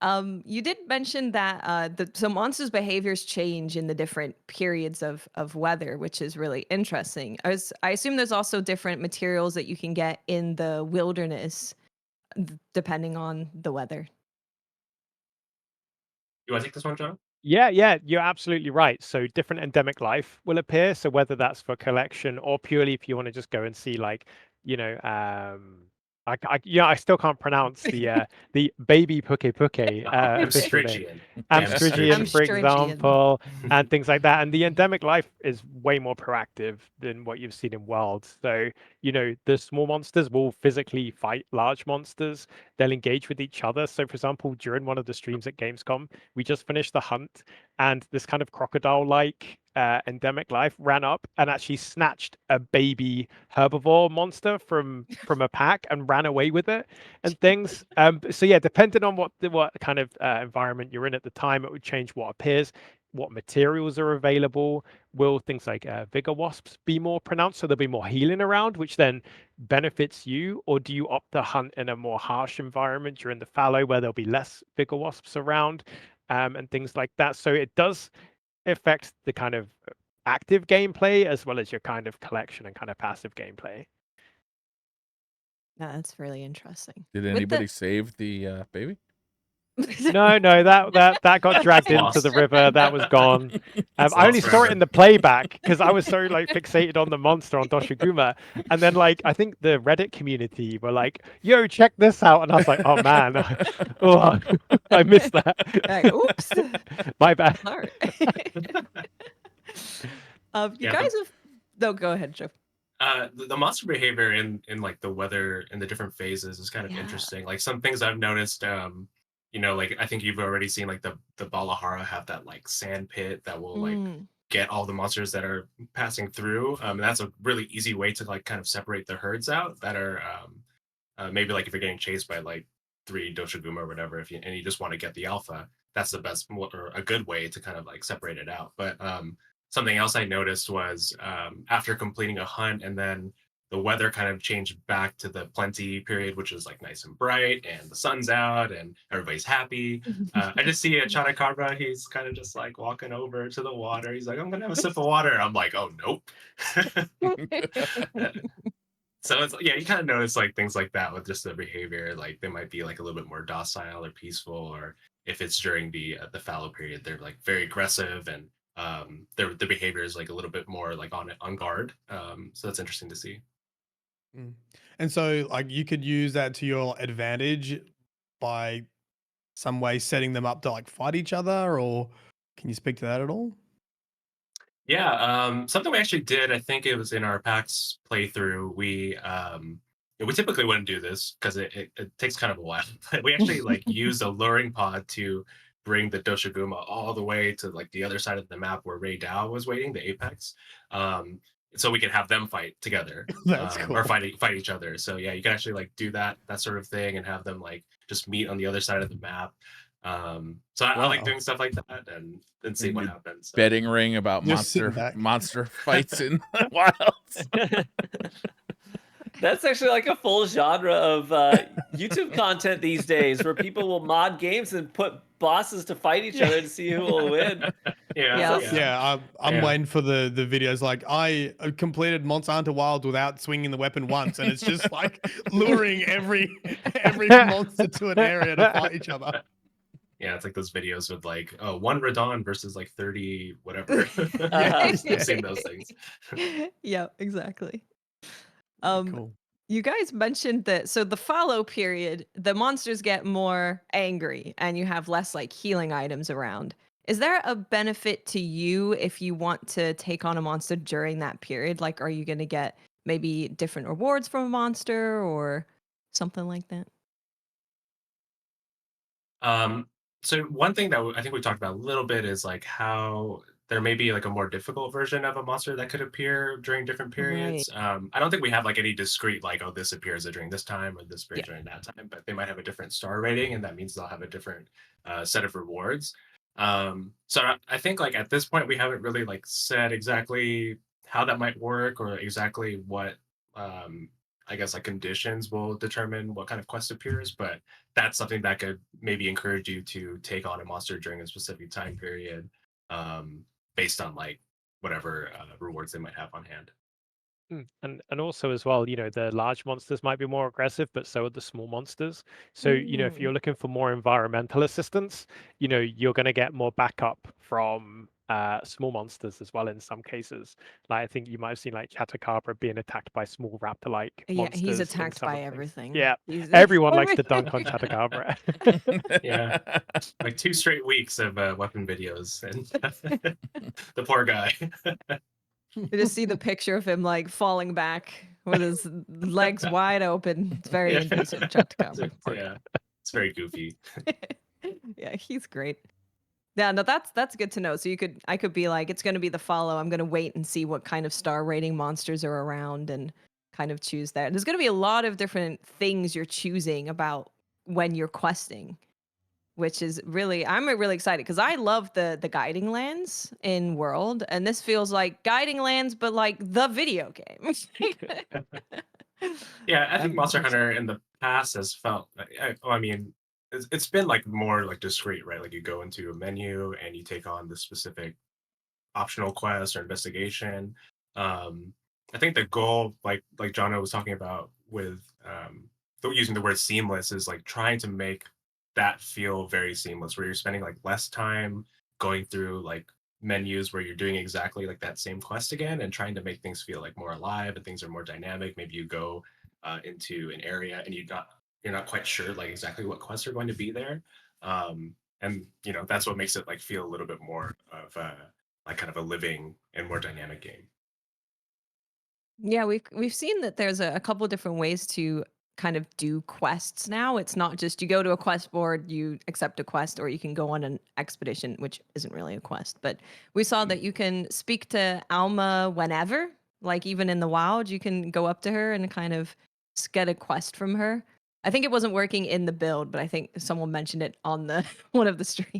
You did mention that some monsters' behaviors change in the different periods of weather, which is really interesting. I assume there's also different materials that you can get in the wilderness depending on the weather. You want to take this one, John? Yeah, you're absolutely right. So different endemic life will appear. So whether that's for collection or purely if you want to just go and see like, yeah, I still can't pronounce the baby Puke official name. Amstrigian. Amstrigian, for Amstrigian. example, and things like that. And the endemic life is way more proactive than what you've seen in Worlds. So, the small monsters will physically fight large monsters. They'll engage with each other. So, for example, during one of the streams at Gamescom, we just finished the hunt, and this kind of crocodile-like endemic life ran up and actually snatched a baby herbivore monster from a pack and ran away with it and things. So yeah, depending on what kind of environment you're in at the time, it would change what appears, what materials are available. Will things like vigor wasps be more pronounced, so there'll be more healing around, which then benefits you? Or do you opt to hunt in a more harsh environment during the fallow where there'll be less vigor wasps around, and things like that? So it does affect the kind of active gameplay as well as your kind of collection and kind of passive gameplay. Yeah, that's really interesting. Did With anybody save the baby? No, that got dragged into the Lost. river. That was gone. It's I only lost saw it forever. in the playback because I was so like fixated on the monster on Doshiguma, and then like I think the Reddit community were like, "Yo, check this out," and I was like, "Oh man, oh, I missed that. Like, oops. My bad." Sorry. You Yeah, guys have. No, go ahead, Joe. The monster behavior in like the weather in the different phases is kind of Yeah. interesting. Like some things I've noticed, like I think you've already seen like the Balahara have that like sand pit that will like Mm. get all the monsters that are passing through. And that's a really easy way to like kind of separate the herds out that are maybe like if you're getting chased by like 3 Doshiguma or whatever, and you just want to get the alpha, that's the best or a good way to kind of like separate it out. But something else I noticed was after completing a hunt and then the weather kind of changed back to the plenty period, which is like nice and bright and the sun's out and everybody's happy. I just see a Chanakarba, he's kind of just like walking over to the water. He's like, I'm gonna have a sip of water. I'm like, oh nope. So it's yeah, you kind of notice like things like that with just the behavior. Like they might be like a little bit more docile or peaceful, or if it's during the fallow period, they're like very aggressive and their behavior is like a little bit more like on guard. So that's interesting to see. And so, like, you could use that to your advantage by some way setting them up to like fight each other, or can you speak to that at all? Yeah, something we actually did, I think it was in our PAX playthrough. We typically wouldn't do this because it takes kind of a while. But we actually like used a luring pod to bring the Doshiguma all the way to like the other side of the map where Ray Dao was waiting, the apex. So we could have them fight together. That's cool. Or fight each other. So yeah, you can actually like do that sort of thing and have them like just meet on the other side of the map. So I like Wow. doing stuff like that and see what Your happens. So. Betting ring about Just sitting back. monster fights in Wilds. That's actually like a full genre of YouTube content these days, where people will mod games and put bosses to fight each other to see who will win. Yeah. Yeah, I'm Yeah. waiting for the videos. Like I completed Monster Hunter Wild without swinging the weapon once, and it's just like luring every monster to an area to fight each other. Yeah, it's like those videos with like, oh, 1 Radon versus like 30 whatever. Uh-huh. I've seen those things. Yeah, exactly. Cool. You guys mentioned that so the follow period, the monsters get more angry and you have less like healing items around. Is there a benefit to you if you want to take on a monster during that period? Like, are you going to get maybe different rewards from a monster or something like that? So one thing that I think we talked about a little bit is like how there may be like a more difficult version of a monster that could appear during different Right. periods. I don't think we have like any discrete like, oh, this appears during this time or this appears Yeah. during that time, but they might have a different star rating, and that means they'll have a different set of rewards. So I think like at this point we haven't really like said exactly how that might work or exactly what I guess like conditions will determine what kind of quest appears, but that's something that could maybe encourage you to take on a monster during a specific time period, based on like whatever rewards they might have on hand. And also as well, the large monsters might be more aggressive, but so are the small monsters. So, if you're looking for more environmental assistance, you're going to get more backup from small monsters as well in some cases. Like I think you might have seen like Chatacabra being attacked by small raptor-like Yeah, he's monsters in attacked some by of the things. everything. Yeah, He's everyone likes to dunk on Chatacabra. Yeah. Like 2 straight weeks of weapon videos, and the poor guy. You just see the picture of him like falling back with his legs wide open. It's very Yeah. indecent, Chupacabra. Yeah, it's very goofy. Yeah, he's great. Yeah, no, that's good to know. So I could be like, it's gonna be the follow. I'm gonna wait and see what kind of star rating monsters are around and kind of choose that. There's gonna be a lot of different things you're choosing about when you're questing, which is really I'm really excited because I love the guiding lands in World, and this feels like guiding lands, but like the video game. Yeah, I think I'm Monster excited. Hunter in the past has felt. I mean, it's been like more like discreet, right? Like you go into a menu and you take on the specific optional quest or investigation. Um, I think the goal, like Jono was talking about with using the word seamless, is like trying to make that feel very seamless, where you're spending like less time going through like menus where you're doing exactly like that same quest again, and trying to make things feel like more alive and things are more dynamic. Maybe you go into an area and you're not quite sure like exactly what quests are going to be there. And that's what makes it like feel a little bit more of like kind of a living and more dynamic game. Yeah, we've seen that there's a couple different ways to kind of do quests now. It's not just you go to a quest board, you accept a quest, or you can go on an expedition, which isn't really a quest. But we saw that you can speak to Alma whenever, like even in the wild, you can go up to her and kind of get a quest from her. I think it wasn't working in the build, but I think someone mentioned it on the one of the streams.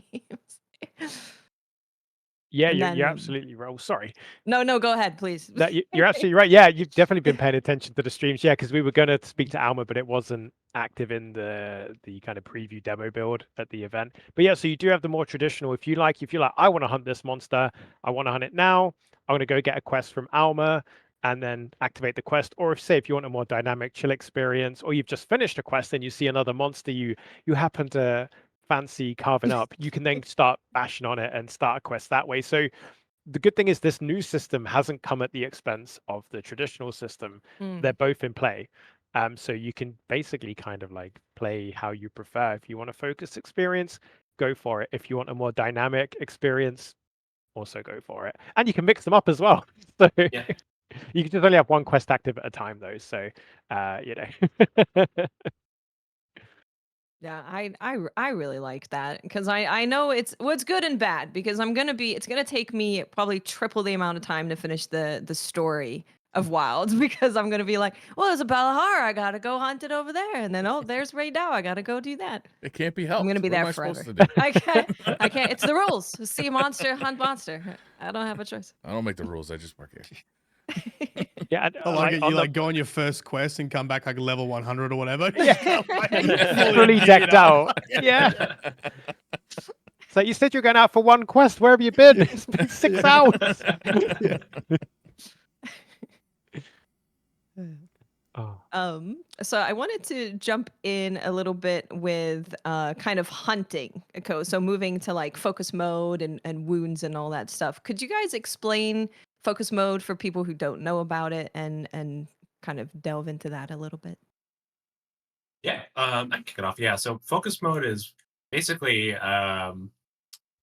Yeah, And you're then absolutely right. Oh, sorry. no, go ahead, please. No, you're absolutely right. Yeah, you've definitely been paying attention to the streams. Yeah, because we were going to speak to Alma, but it wasn't active in the kind of preview demo build at the event. But yeah, so you do have the more traditional. If you're like, I want to hunt this monster, I want to hunt it now. I'm going to go get a quest from Alma and then activate the quest. Or if you want a more dynamic, chill experience, or you've just finished a quest and you see another monster you happen to fancy carving up, you can then start bashing on it and start a quest that way. So the good thing is this new system hasn't come at the expense of the traditional system. Mm. They're both in play. So you can basically kind of like play how you prefer. If you want a focused experience, go for it. If you want a more dynamic experience, also go for it. And you can mix them up as well. So Yeah. you can just only have one quest active at a time though. So Yeah, I really like that because I know it's good and bad because it's gonna take me probably triple the amount of time to finish the story of Wilds because I'm gonna be like, well, there's a Balahar, I gotta go hunt it over there, and then there's Ray Dow, I gotta go do that. It can't be I'm helped. gonna be What am there I supposed forever. to do? I can't. It's the rules. See a monster, hunt monster. I don't have a choice. I don't make the rules. I just work here. yeah, and, I like it. on You the- like go on your first quest and come back like level 100 or whatever. Yeah. Fully fully geared decked up. out. Yeah. So you said you're going out for one quest. Where have you been? It's been 6 hours. Yeah. Oh. So I wanted to jump in a little bit with kind of hunting. So moving to like focus mode and wounds and all that stuff. Could you guys explain focus mode for people who don't know about it and kind of delve into that a little bit? Yeah, I can kick it off. Yeah, so focus mode is basically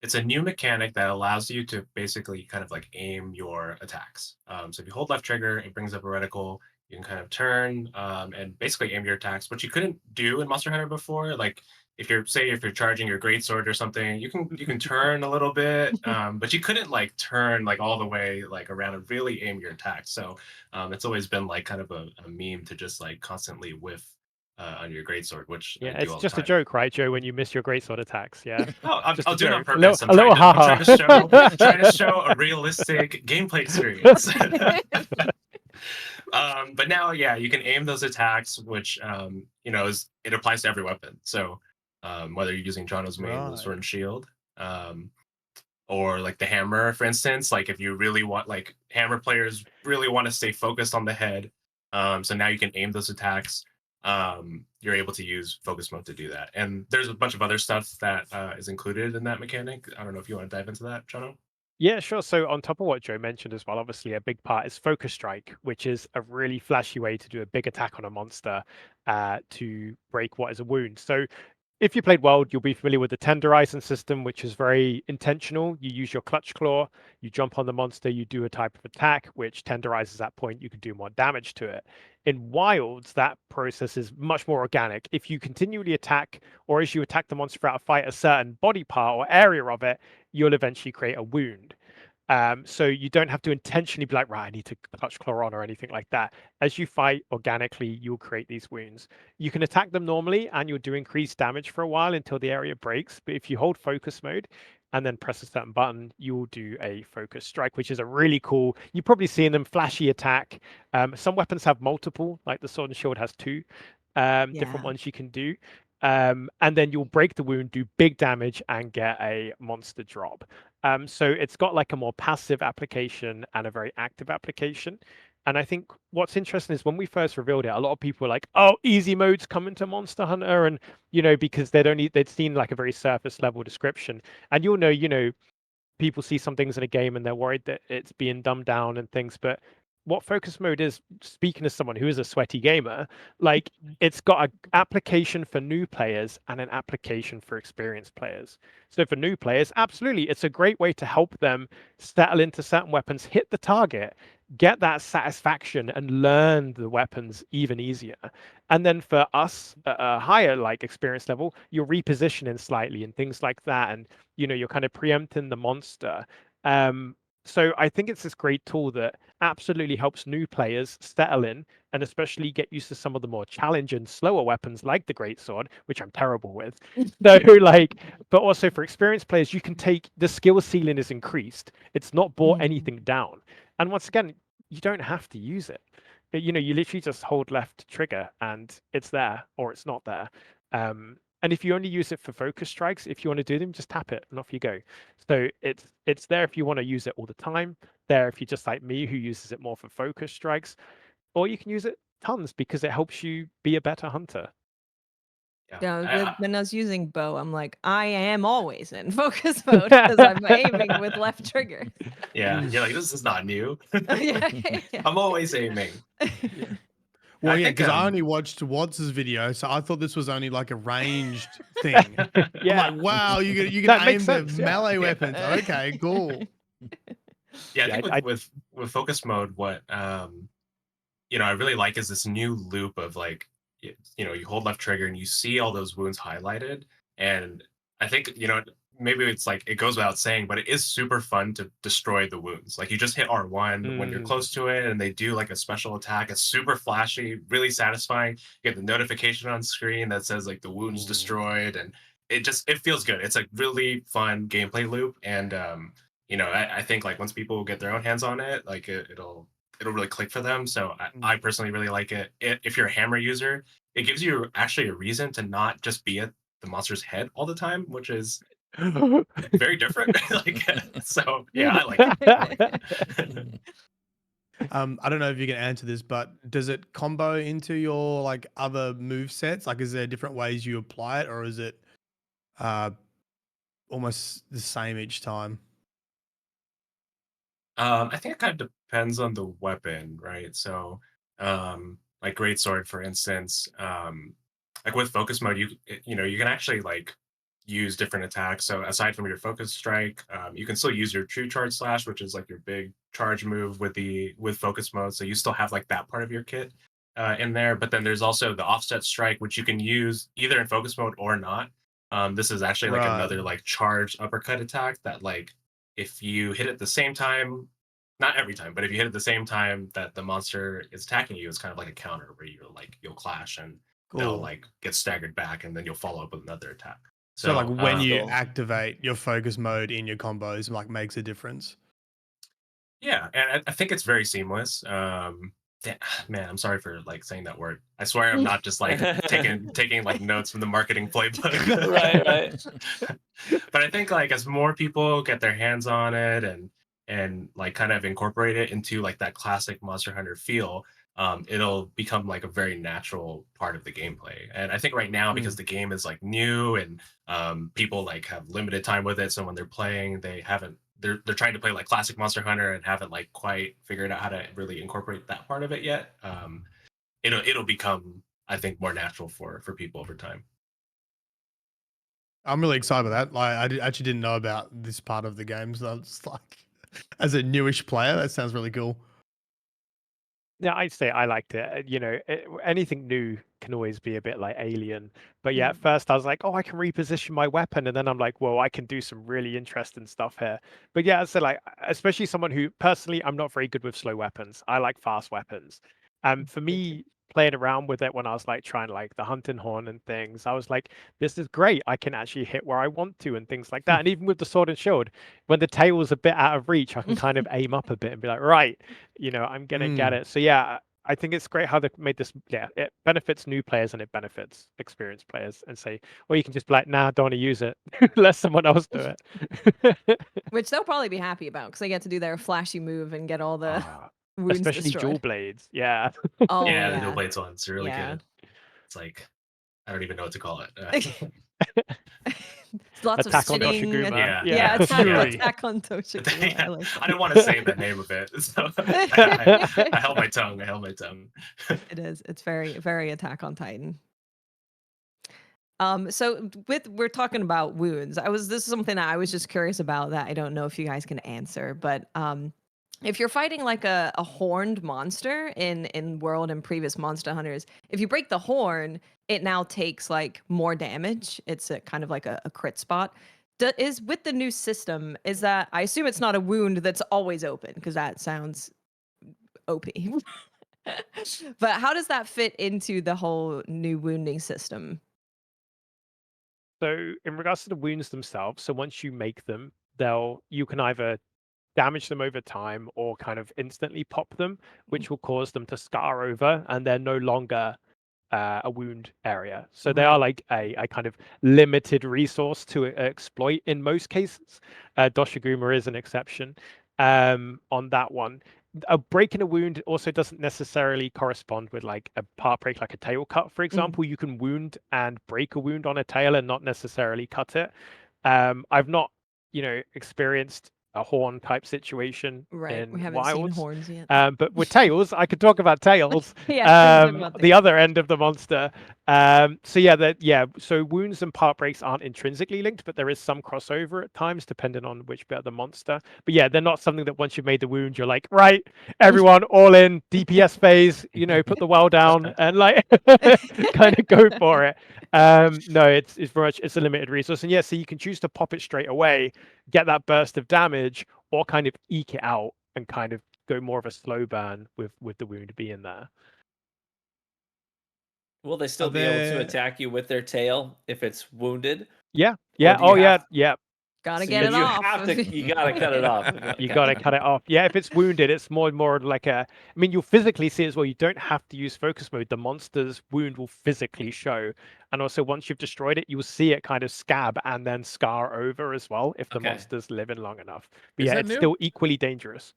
it's a new mechanic that allows you to basically kind of like aim your attacks. So if you hold left trigger, it brings up a reticle. You can kind of turn and basically aim your attacks, which you couldn't do in Monster Hunter before. Like if you're charging your greatsword or something, you can turn a little bit, but you couldn't like turn like all the way like around and really aim your attacks. So it's always been like kind of a meme to just like constantly whiff on your greatsword, which I Yeah, do it's all the just a time. joke, right, Joe, when you miss your greatsword attacks. Yeah. Oh, Just I'll a do it on joke. purpose. A little I'm haha. trying to show a realistic gameplay experience. But now, yeah, you can aim those attacks, which it applies to every weapon. So whether you're using Jono's main with Right. sword and shield, or like the hammer, for instance, like if you really want, like hammer players really want to stay focused on the head, so now you can aim those attacks. You're able to use focus mode to do that, and there's a bunch of other stuff that is included in that mechanic. I don't know if you want to dive into that, Jono. Yeah, sure. So on top of what Joe mentioned as well, obviously a big part is focus strike, which is a really flashy way to do a big attack on a monster to break what is a wound. So if you played World, you'll be familiar with the tenderizing system, which is very intentional. You use your clutch claw, you jump on the monster, you do a type of attack, which tenderizes that point, you can do more damage to it. In Wilds, that process is much more organic. If you continually attack, or as you attack the monster throughout a fight, a certain body part or area of it, you'll eventually create a wound. So you don't have to intentionally be like, right, I need to clutch claw on or anything like that. As you fight organically, you'll create these wounds. You can attack them normally and you'll do increased damage for a while until the area breaks. But if you hold focus mode and then press a certain button, you'll do a focus strike, which is a really cool, you've probably seen them, flashy attack. Some weapons have multiple, like the sword and shield has two different Yeah. ones you can do. And then you'll break the wound, do big damage, and get a monster drop. So it's got like a more passive application and a very active application. And I think what's interesting is when we first revealed it, a lot of people were like, "Oh, easy mode's coming to Monster Hunter," and because they'd seen like a very surface level description. And people see some things in a game and they're worried that it's being dumbed down and things. But what focus mode is, speaking as someone who is a sweaty gamer, like it's got an application for new players and an application for experienced players. So for new players, absolutely, it's a great way to help them settle into certain weapons, hit the target, get that satisfaction, and learn the weapons even easier. And then for us at a higher like experience level, you're repositioning slightly and things like that, and you're kind of preempting the monster. So I think it's this great tool that absolutely helps new players settle in and especially get used to some of the more challenging, slower weapons like the greatsword, which I'm terrible with. So but also for experienced players, you can take the skill ceiling is increased. It's not brought anything down. And once again, you don't have to use it. You literally just hold left trigger and it's there or it's not there. And if you only use it for focus strikes, if you want to do them, just tap it and off you go. So it's there if you want to use it all the time. There if you're just like me who uses it more for focus strikes, or you can use it tons because it helps you be a better hunter. Yeah. Yeah, I, when I was using bow, I'm like, I am always in focus mode because I'm aiming with left trigger. yeah. You're like, this is not new. Yeah, yeah. I'm always aiming. Well, I yeah, think because I only watched Watts' video, so I thought this was only like a ranged thing. Yeah, I'm like, wow, you can that aim makes the sense. Yeah. melee weapons. Okay, cool. yeah, I Yeah, think with focus mode, what I really like is this new loop of like you hold left trigger and you see all those wounds highlighted, and I think maybe it's like it goes without saying, but it is super fun to destroy the wounds. Like you just hit R1 when you're close to it and they do like a special attack. It's super flashy, really satisfying. You get the notification on screen that says like the wounds destroyed, and it feels good. It's a really fun gameplay loop, and I think like once people get their own hands on it, like it'll really click for them. So I personally really like it. If you're a hammer user, it gives you actually a reason to not just be at the monster's head all the time, which is very different. Like, so yeah, I like it. I don't know if you can answer this, but does it combo into your like other move sets? Like, is there different ways you apply it, or is it uh almost the same each time? I think it kind of depends on the weapon, right? So, like greatsword, for instance, like with focus mode, you can actually like use different attacks. So aside from your focus strike, you can still use your true charge slash, which is like your big charge move with focus mode. So you still have like that part of your kit in there. But then there's also the offset strike, which you can use either in focus mode or not. This is actually like Right. another like charged uppercut attack that like if you hit it the same time, not every time, but if you hit it the same time that the monster is attacking you, it's kind of like a counter where you'll clash and they'll Cool. like get staggered back and then you'll follow up with another attack. So like So when you Cool. activate your focus mode in your combos, like makes a difference. yeah, and I think it's very seamless. Man, I'm sorry for like saying that word. I swear I'm not just like taking like notes from the marketing playbook. Right. But I think like as more people get their hands on it and like kind of incorporate it into like that classic Monster Hunter feel, it'll become like a very natural part of the gameplay. And I think right now because the game is like new and people like have limited time with it, so when they're playing, they haven't they're trying to play like classic Monster Hunter and haven't like quite figured out how to really incorporate that part of it yet. It'll become, I think, more natural for people over time. I'm really excited about that. Like, actually didn't know about this part of the game, so it's like, as a newish player, that sounds really cool. Yeah, I'd say I liked it. Anything new can always be a bit like alien. But yeah, at first I was like, oh, I can reposition my weapon. And then I'm like, whoa, I can do some really interesting stuff here. But yeah, so like, especially someone who personally, I'm not very good with slow weapons. I like fast weapons. For me, playing around with it when I was like trying like the hunting horn and things, I was like, this is great. I can actually hit where I want to and things like that. And even with the sword and shield, when the tail's a bit out of reach, I can kind of aim up a bit and be like, right, I'm gonna get it. So yeah, I think it's great how they made this. Yeah, it benefits new players and it benefits experienced players. And say, well, you can just be like, nah, don't want to use it. Let someone else do it. Which they'll probably be happy about because they get to do their flashy move and get all the wounds Especially dual destroyed. blades. Yeah. Oh Yeah, the dual yeah. blades ones are really Yeah. good. It's like, I don't even know what to call it. Lots of Attack on spinning. Toshiguma. Yeah. Attack on Toshiguma. Yeah, I like that. I didn't want to say the name of it, so I held my tongue. It is. It's very, very Attack on Titan. So we're talking about wounds. This is something that I was just curious about that I don't know if you guys can answer, but if you're fighting like a horned monster in World and previous Monster Hunters, if you break the horn, it now takes like more damage. It's a kind of like a crit spot. Is with the new system, is that I assume it's not a wound that's always open because that sounds OP. But how does that fit into the whole new wounding system? So in regards to the wounds themselves, so once you make them, you can either damage them over time or kind of instantly pop them, which will cause them to scar over and they're no longer a wound area. So they are like a kind of limited resource to exploit in most cases. Doshiguma is an exception on that one. Breaking a wound also doesn't necessarily correspond with like a part break, like a tail cut, for example. You can wound and break a wound on a tail and not necessarily cut it. I've not, experienced a horn type situation Right. We in haven't seen wilds. horns yet. But with tails, I could talk about tails. Yeah, talk about The tails. other end of the monster. So wounds and part breaks aren't intrinsically linked, but there is some crossover at times, depending on which bit of the monster. But yeah, they're not something that once you've made the wound, you're like, right, everyone, all in DPS phase. Put the well down and like kind of go for it. No, it's very much it's a limited resource, and yeah, so you can choose to pop it straight away, get that burst of damage, or kind of eke it out and kind of go more of a slow burn with the wound being there. Will they still be able to attack you with their tail if it's wounded? Yeah. Yeah. Gotta So get it off. You gotta cut it off. You gotta cut it off. Yeah, if it's wounded, it's more and more like I mean, you'll physically see as well. You don't have to use focus mode. The monster's wound will physically show. And also once you've destroyed it, you'll see it kind of scab and then scar over as well if the monster's living long enough. But Is yeah, that it's new? still equally dangerous.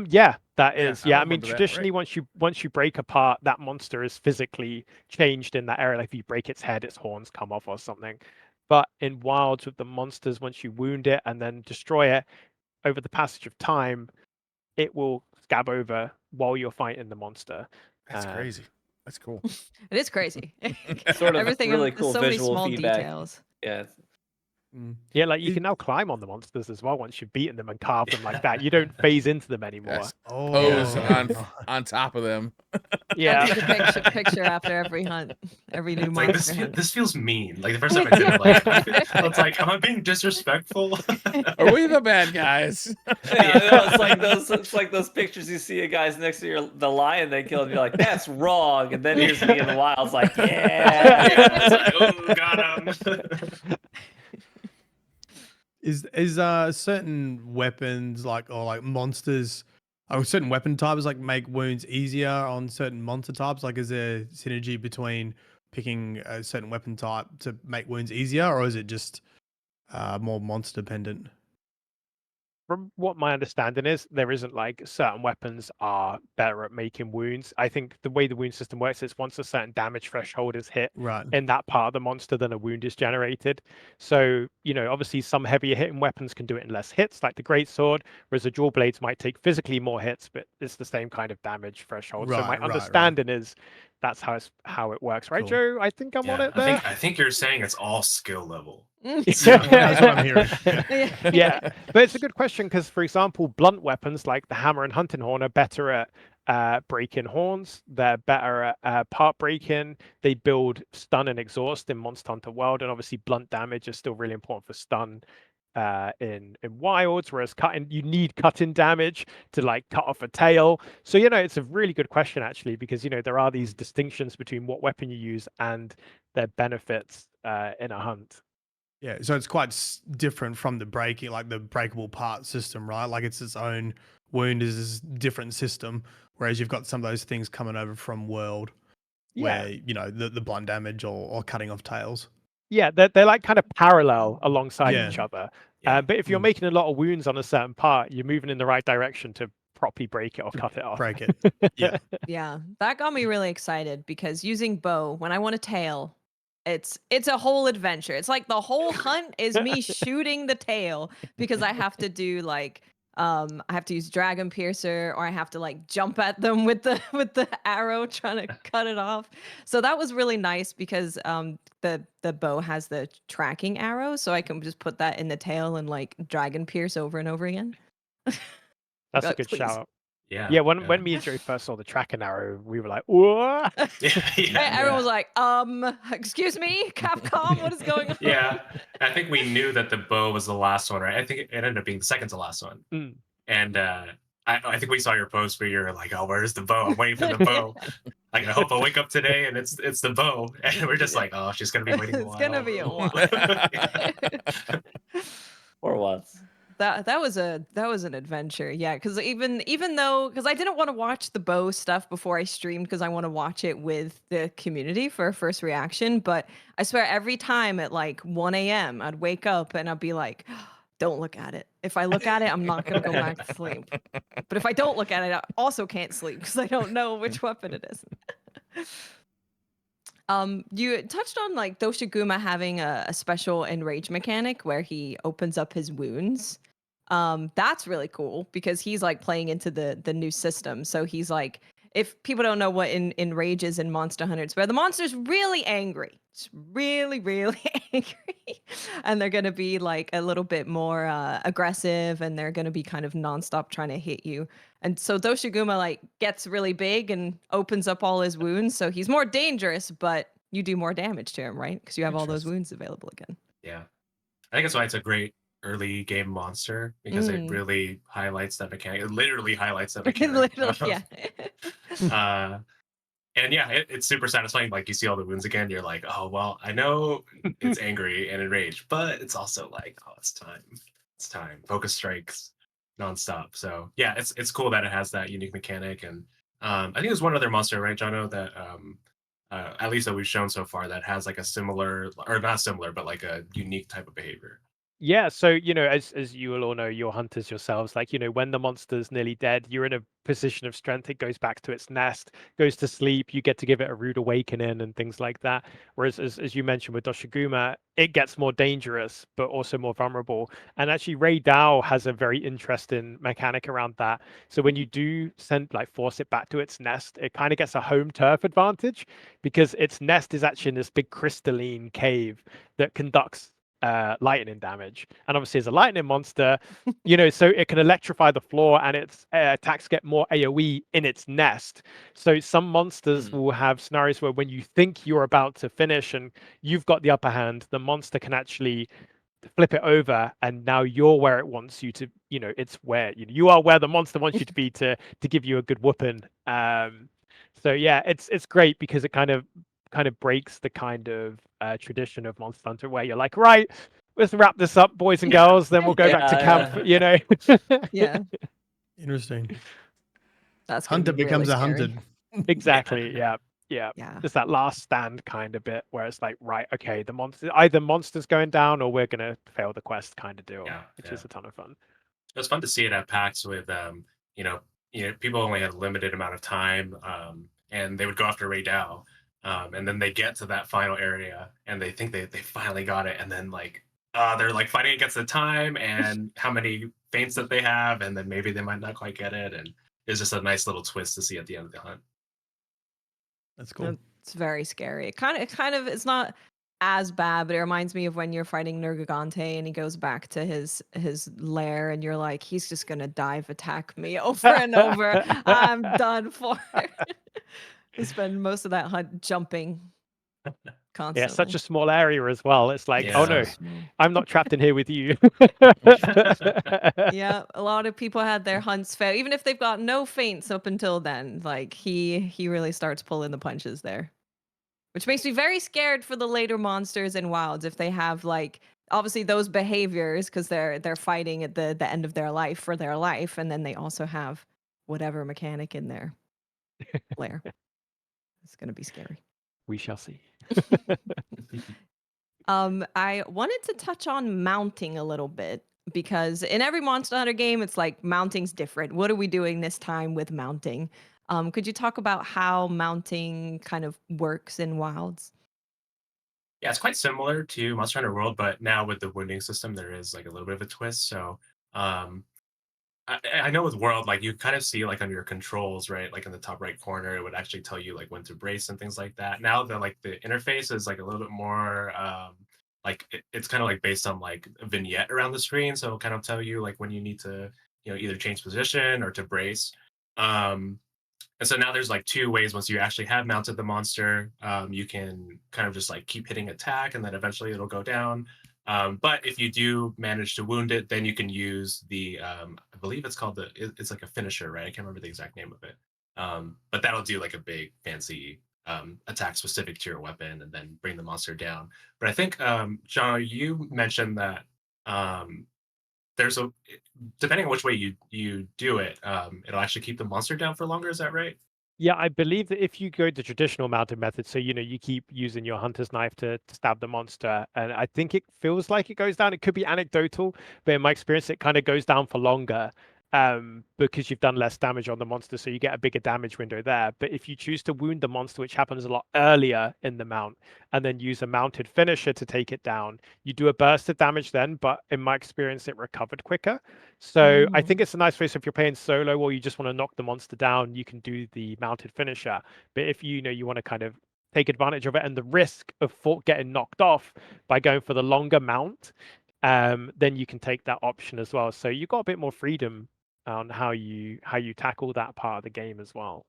Yeah, that is. I Yeah, I mean remember that, traditionally right? once you break apart, that monster is physically changed in that area. Like if you break its head, its horns come off or something. But in wilds with the monsters, once you wound it and then destroy it, over the passage of time, it will scab over while you're fighting the monster. That's crazy. That's cool. It is crazy. Sort of Everything really there's cool so many visual small feedback. details. Yeah. Yeah, like you can now climb on the monsters as well once you've beaten them and carved them like that. You don't phase into them anymore. Yes. Pose on top of them. Yeah. Take a picture after every hunt, every new monster hunt. This feels mean. Like the first time I did it, like I was like, am I being disrespectful? Are we the bad guys? Yeah, it's like those pictures you see of guys next to the lion they killed. And you're like, that's wrong. And then here's me in the wild. It's like, yeah. It's like, oh, got him. Is certain weapons or monsters, or certain weapon types make wounds easier on certain monster types? Like, is there synergy between picking a certain weapon type to make wounds easier, or is it just more monster dependent? from what my understanding is, there isn't like certain weapons are better at making wounds. I think the way the wound system works is once a certain damage threshold is hit Right. in that part of the monster, then a wound is generated. So, obviously some heavier hitting weapons can do it in less hits, like the greatsword, whereas the dual blades might take physically more hits, but it's the same kind of damage threshold. So my Right. understanding is that's how it works, right, Cool. Joe? I think I'm on Yeah, it there. I think you're saying it's all skill level. Yeah, that's what I'm hearing. Yeah. Yeah, but it's a good question because, for example, blunt weapons like the hammer and hunting horn are better at breaking horns. They're better at part breaking. They build stun and exhaust in Monster Hunter World, and obviously blunt damage is still really important for stun in wilds. Whereas you need cutting damage to like cut off a tail. So it's a really good question actually because there are these distinctions between what weapon you use and their benefits in a hunt. Yeah, so it's quite different from the breaking, like the breakable part system, right? Like it's its own wound is this different system, whereas you've got some of those things coming over from World, Yeah. where the blunt damage or cutting off tails. Yeah, they're like kind of parallel alongside Yeah. each other. Yeah. But if you're making a lot of wounds on a certain part, you're moving in the right direction to properly break it or cut it off. Break it. Yeah. Yeah, that got me really excited because using bow when I want a tail, it's a whole adventure. It's like the whole hunt is me shooting the tail because I have to do like I have to use dragon piercer or I have to like jump at them with the arrow trying to cut it off. So that was really nice because the bow has the tracking arrow so I can just put that in the tail and like dragon pierce over and over again. That's a Like, good please. shout. Yeah. Yeah, when me and Joe first saw the tracking arrow, we were like, "Whoa!" Yeah. Everyone was like, excuse me, Capcom, what is going on? Yeah. I think we knew that the bow was the last one, right? I think it ended up being the second to last one. Mm. And I think we saw your post where you're like, "Oh, where's the bow? I'm waiting for the bow. Like, I hope I wake up today and it's the bow." And we're just like, "Oh, she's gonna be waiting a while." It's gonna be a while. Or once. That was an adventure, yeah. Because even though because I didn't want to watch the bow stuff before I streamed because I want to watch it with the community for a first reaction. But I swear every time at like 1 a.m. I'd wake up and I'd be like, "Don't look at it. If I look at it, I'm not gonna go back to sleep. But if I don't look at it, I also can't sleep because I don't know which weapon it is." You touched on like Doshiguma having a special enrage mechanic where he opens up his wounds. That's really cool because he's like playing into the new system. So he's like, if people don't know what enrage is in Monster Hunter, it's where the monster's really angry. It's really, really angry. And they're gonna be like a little bit more aggressive and they're gonna be kind of nonstop trying to hit you. And so Doshiguma like gets really big and opens up all his wounds. So he's more dangerous, but you do more damage to him, right? Because you have all those Interesting. wounds available again. Yeah. I think that's why it's a great early game monster because it Mm. really highlights that mechanic. It literally highlights that mechanic. Literally, yeah. And yeah, it's super satisfying. Like you see all the wounds again, you're like, "Oh well, I know it's angry and enraged, but it's also like, oh, it's time. It's time. Focus strikes nonstop." So yeah, it's cool that it has that unique mechanic. And I think there's one other monster, right, Jono, that at least that we've shown so far that has like a similar or not similar, but like a unique type of behavior. Yeah, so as you will all know, you're hunters yourselves. Like, when the monster's nearly dead, you're in a position of strength. It goes back to its nest, goes to sleep. You get to give it a rude awakening and things like that. Whereas, as you mentioned with Doshiguma, it gets more dangerous, but also more vulnerable. And actually, Ray Dow has a very interesting mechanic around that. So when you do force it back to its nest, it kind of gets a home turf advantage because its nest is actually in this big crystalline cave that conducts lightning damage, and obviously as a lightning monster, so it can electrify the floor and its attacks get more AoE in its nest. So some monsters will have scenarios where when you think you're about to finish and you've got the upper hand, the monster can actually flip it over and now you're where it wants you to, it's where you are where the monster wants you to be to give you a good whooping. So yeah, it's great because it kind of breaks the kind of tradition of Monster Hunter where you're like, right, let's wrap this up, boys and girls, then we'll go back to camp. Yeah, Interesting. that's gonna Hunter be becomes really a scary. hunted. Exactly. Yeah. Yeah. It's that last stand kind of bit where it's like, right, okay, either monster's going down or we're gonna fail the quest kind of deal, Yeah, which yeah. is a ton of fun. It was fun to see it at PAX with you know, people only had a limited amount of time, and they would go after Ray Dow, and then they get to that final area and they think they finally got it, and then like they're like fighting against the time and how many feints that they have, and then maybe they might not quite get it, and it's just a nice little twist to see at the end of the hunt. That's cool. It's very scary. It kind of it's not as bad, but it reminds me of when you're fighting Nergigante and he goes back to his lair and you're like, he's just gonna dive attack me over and over. I'm done for. You spend most of that hunt jumping Yeah, such constantly. a small area as well. It's like, oh Yeah. no, So small. I'm not trapped in here with you. Yeah, a lot of people had their hunts fail, even if they've got no feints up until then. Like he really starts pulling the punches there. Which makes me very scared for the later monsters in wilds if they have like obviously those behaviors because they're fighting at the end of their life for their life, and then they also have whatever mechanic in their lair. It's gonna be scary. We shall see. I wanted to touch on mounting a little bit because in every Monster Hunter game, it's like mounting's different. What are we doing this time with mounting? Could you talk about how mounting kind of works in wilds? Yeah, it's quite similar to Monster Hunter World, but now with the wounding system, there is like a little bit of a twist. So, um, I know with World, like you kind of see like on your controls, right? Like in the top right corner, it would actually tell you like when to brace and things like that. Now the like the interface is like a little bit more like it's kind of like based on like a vignette around the screen, so it'll kind of tell you like when you need to either change position or to brace. Um, and so now there's like two ways once you actually have mounted the monster, you can kind of just like keep hitting attack and then eventually it'll go down. But if you do manage to wound it, then you can use the, I believe it's called it's like a finisher, right? I can't remember the exact name of it. But that'll do like a big fancy attack specific to your weapon and then bring the monster down. But I think, John, you mentioned that um, there's a depending on which way you do it, it'll actually keep the monster down for longer. Is that right? Yeah, I believe that if you go the traditional mounted method, so you keep using your hunter's knife to stab the monster, and I think it feels like it goes down. It could be anecdotal, but in my experience, it kind of goes down for longer because you've done less damage on the monster, so you get a bigger damage window there. But if you choose to wound the monster, which happens a lot earlier in the mount, and then use a mounted finisher to take it down, you do a burst of damage then, but in my experience, it recovered quicker. So I think it's a nice way. So if you're playing solo or you just want to knock the monster down, you can do the mounted finisher. But if you want to kind of take advantage of it and the risk of getting knocked off by going for the longer mount, then you can take that option as well. So you've got a bit more freedom on how you tackle that part of the game as well.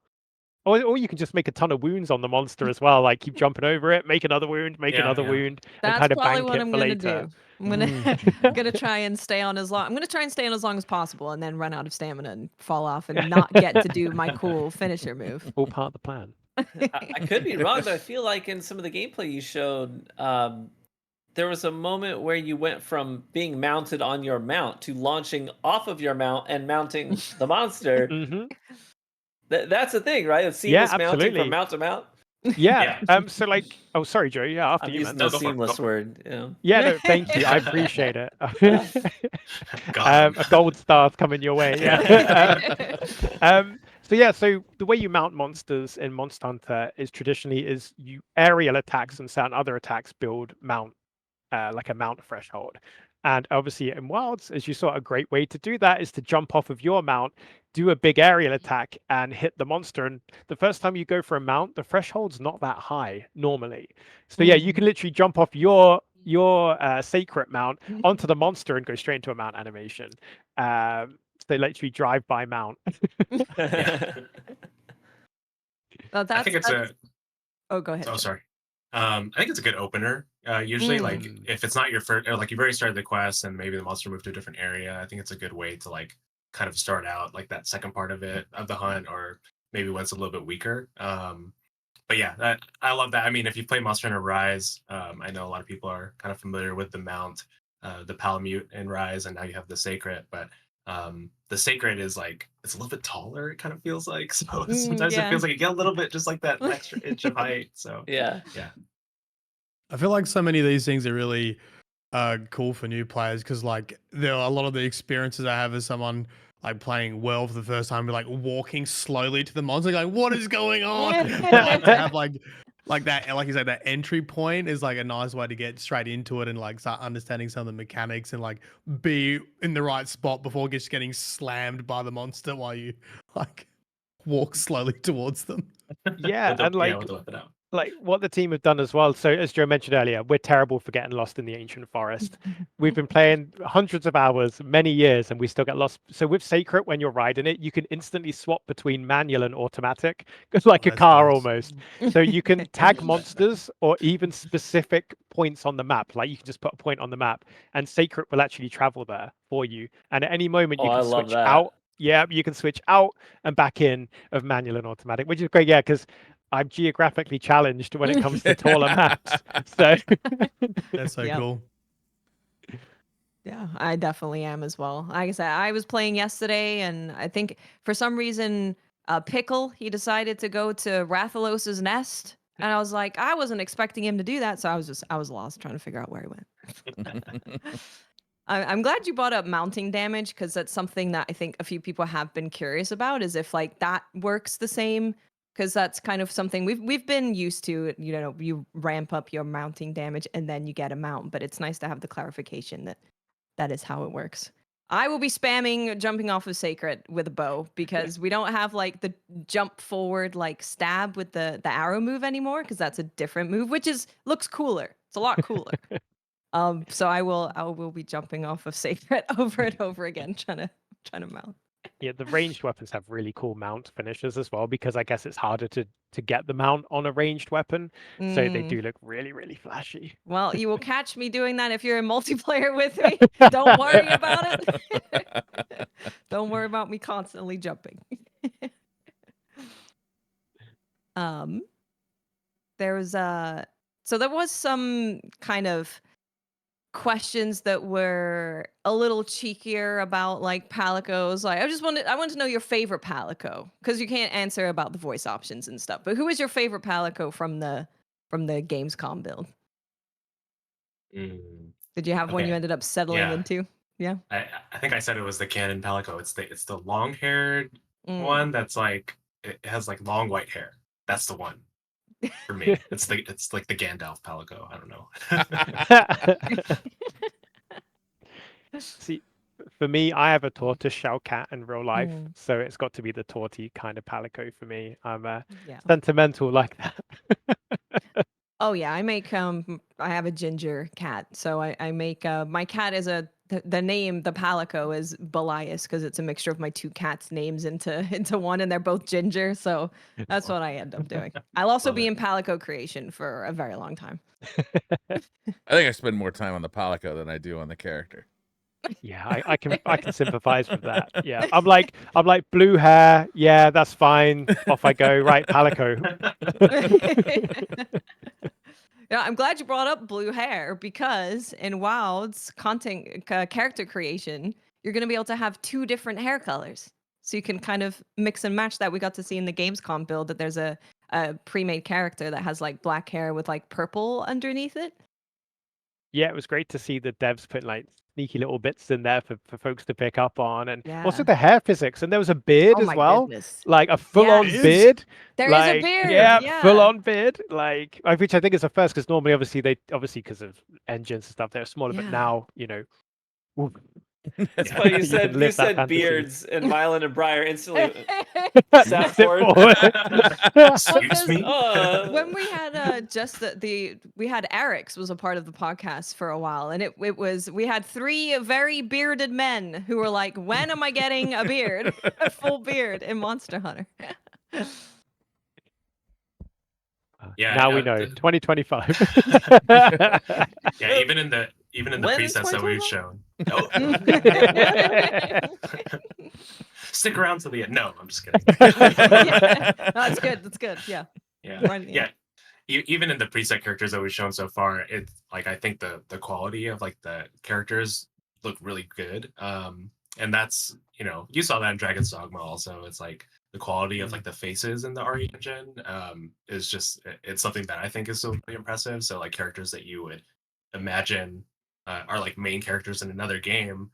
Or you can just make a ton of wounds on the monster as well, like keep jumping over it, make another wound, make Yeah, another yeah. wound, and That's kind of probably bank what it I'm for gonna later. do. I'm gonna Mm. gonna try and stay on as long. I'm gonna try and stay on as long as possible, and then run out of stamina and fall off, and not get to do my cool finisher move. All part of the plan. I could be wrong, but I feel like in some of the gameplay you showed, there was a moment where you went from being mounted on your mount to launching off of your mount and mounting the monster. Hmm. That's the thing, right? It's Yeah, seamless mounting from absolutely. mount to mount. Yeah. Yeah. So like, oh, sorry, Joe. Yeah, after I'm you, man. using No, the go for it. Go seamless for it. word. You know. Yeah, no, thank you. I appreciate it. Got him. A gold star's coming your way. Yeah. So yeah, so the way you mount monsters in Monster Hunter is traditionally is you aerial attacks and certain other attacks build mount like a mount threshold. And obviously in Wilds, as you saw, a great way to do that is to jump off of your mount, do a big aerial attack, and hit the monster. And the first time you go for a mount, the threshold's not that high normally. So yeah, you can literally jump off your sacred mount onto the monster and go straight into a mount animation. So literally drive by mount. Yeah. Well, I think it's a. Oh, go ahead. Oh, Joe. sorry. I think it's a good opener. Usually, like Mm. if it's not your first, or like you've already started the quest and maybe the monster moved to a different area, I think it's a good way to like kind of start out like that second part of it of the hunt, or maybe when it's a little bit weaker. But yeah, I love that. I mean, if you play Monster Hunter Rise, I know a lot of people are kind of familiar with the mount, the Palamute in Rise, and now you have the Sacred. But the Sacred is like it's a little bit taller. It kind of feels like so. Sometimes it Yeah. feels like you get a little bit just like that extra inch of height. So Yeah. yeah. I feel like so many of these things are really cool for new players because like there are a lot of the experiences I have as someone like playing well for the first time, like walking slowly to the monster, like what is going on? But like to have like that, like you said, that entry point is like a nice way to get straight into it and like start understanding some of the mechanics and like be in the right spot before just getting slammed by the monster while you like walk slowly towards them. Yeah, and with the weapon out. like what the team have done as well. So as Joe mentioned earlier, we're terrible for getting lost in the ancient forest. We've been playing hundreds of hours, many years, and we still get lost. So with Sacred, when you're riding it, you can instantly swap between manual and automatic, it's like a That's car nice. almost. So you can tag monsters or even specific points on the map. Like you can just put a point on the map, and Sacred will actually travel there for you. And at any moment, Oh, you I can love switch that. out. Yeah, you can switch out and back in of manual and automatic, which is great. Yeah, because I'm geographically challenged when it comes to taller maps. So That's so Yep. cool. Yeah, I definitely am as well. Like I said, I was playing yesterday, and I think for some reason, Pickle he decided to go to Rathalos's nest, and I was like, I wasn't expecting him to do that, so I was lost trying to figure out where he went. I'm glad you brought up mounting damage because that's something that I think a few people have been curious about. Is if like that works the same because that's kind of something we've been used to. You know, you ramp up your mounting damage and then you get a mount, but it's nice to have the clarification that that is how it works. I will be spamming jumping off of Sacred with a bow because we don't have like the jump forward like stab with the arrow move anymore because that's a different move, which is looks cooler. It's a lot cooler. So I will be jumping off of Sacred over and over again, trying to mount. yeah, the ranged weapons have really cool mount finishes as well because I guess it's harder to get the mount on a ranged weapon. So they do look really, really flashy. Well, you will catch me doing that if you're in multiplayer with me. Don't worry about it. Don't worry about me constantly jumping. There was so there was some kind of questions that were a little cheekier about like palicos. Like I wanted to know your favorite palico because you can't answer about the voice options and stuff. But who is your favorite palico from the Gamescom build? Did you have one you Okay. ended up settling Yeah. into? Yeah. I think I said it was the Canon Palico. It's the long haired one that's like it has like long white hair. That's the one for me. It's like the Gandalf Palico. I don't know. See, for me, I have a tortoise shell cat in real life, Mm. so it's got to be the torty kind of palico for me. I'm Yeah. sentimental like that. Oh yeah, I make I have a ginger cat. So I make my cat is the name the palico is Belias because it's a mixture of my two cats' names into one and they're both ginger. So that's what I end up doing. I'll also Love be it. in palico creation for a very long time. I think I spend more time on the Palico than I do on the character. Yeah, I can sympathize with that. Yeah, I'm like blue hair. Yeah, that's fine. Off I go. Right, palico. Yeah, I'm glad you brought up blue hair because in WoW's content character creation, you're going to be able to have two different hair colors. So you can kind of mix and match that. We got to see in the Gamescom build that there's a pre-made character that has like black hair with like purple underneath it. Yeah, it was great to see the devs putting like sneaky little bits in there for folks to pick up on, and also Yeah. the hair physics. And there was a beard Oh as my well, goodness. like a full-on Yes. beard. There is a Like, beard. yeah, full-on beard. Like, which I think is a first because normally, obviously, because of engines and stuff, they're smaller. But Yeah. now, you know, oof, It's Yeah. funny you can said live that fantasy. beards, and Mylan and Briar instantly sat Sit forward. Excuse me. When we had just we had Eric's was a part of the podcast for a while, and it was we had three very bearded men who were like, "When am I getting a beard, a full beard in Monster Hunter?" Yeah. Now we know. 2025. Yeah. Even in the When presets that we've 2025? shown. No. Stick around to the end. No, I'm just kidding. Yeah. No, that's good. That's good. Yeah. Yeah. Right at the Yeah. end. Even in the preset characters that we've shown so far, it's like I think the quality of like the characters look really good. And that's you saw that in Dragon's Dogma also. It's like the quality of like the faces in the RE engine is just it's something that I think is so really impressive. So like characters that you would imagine are like main characters in another game,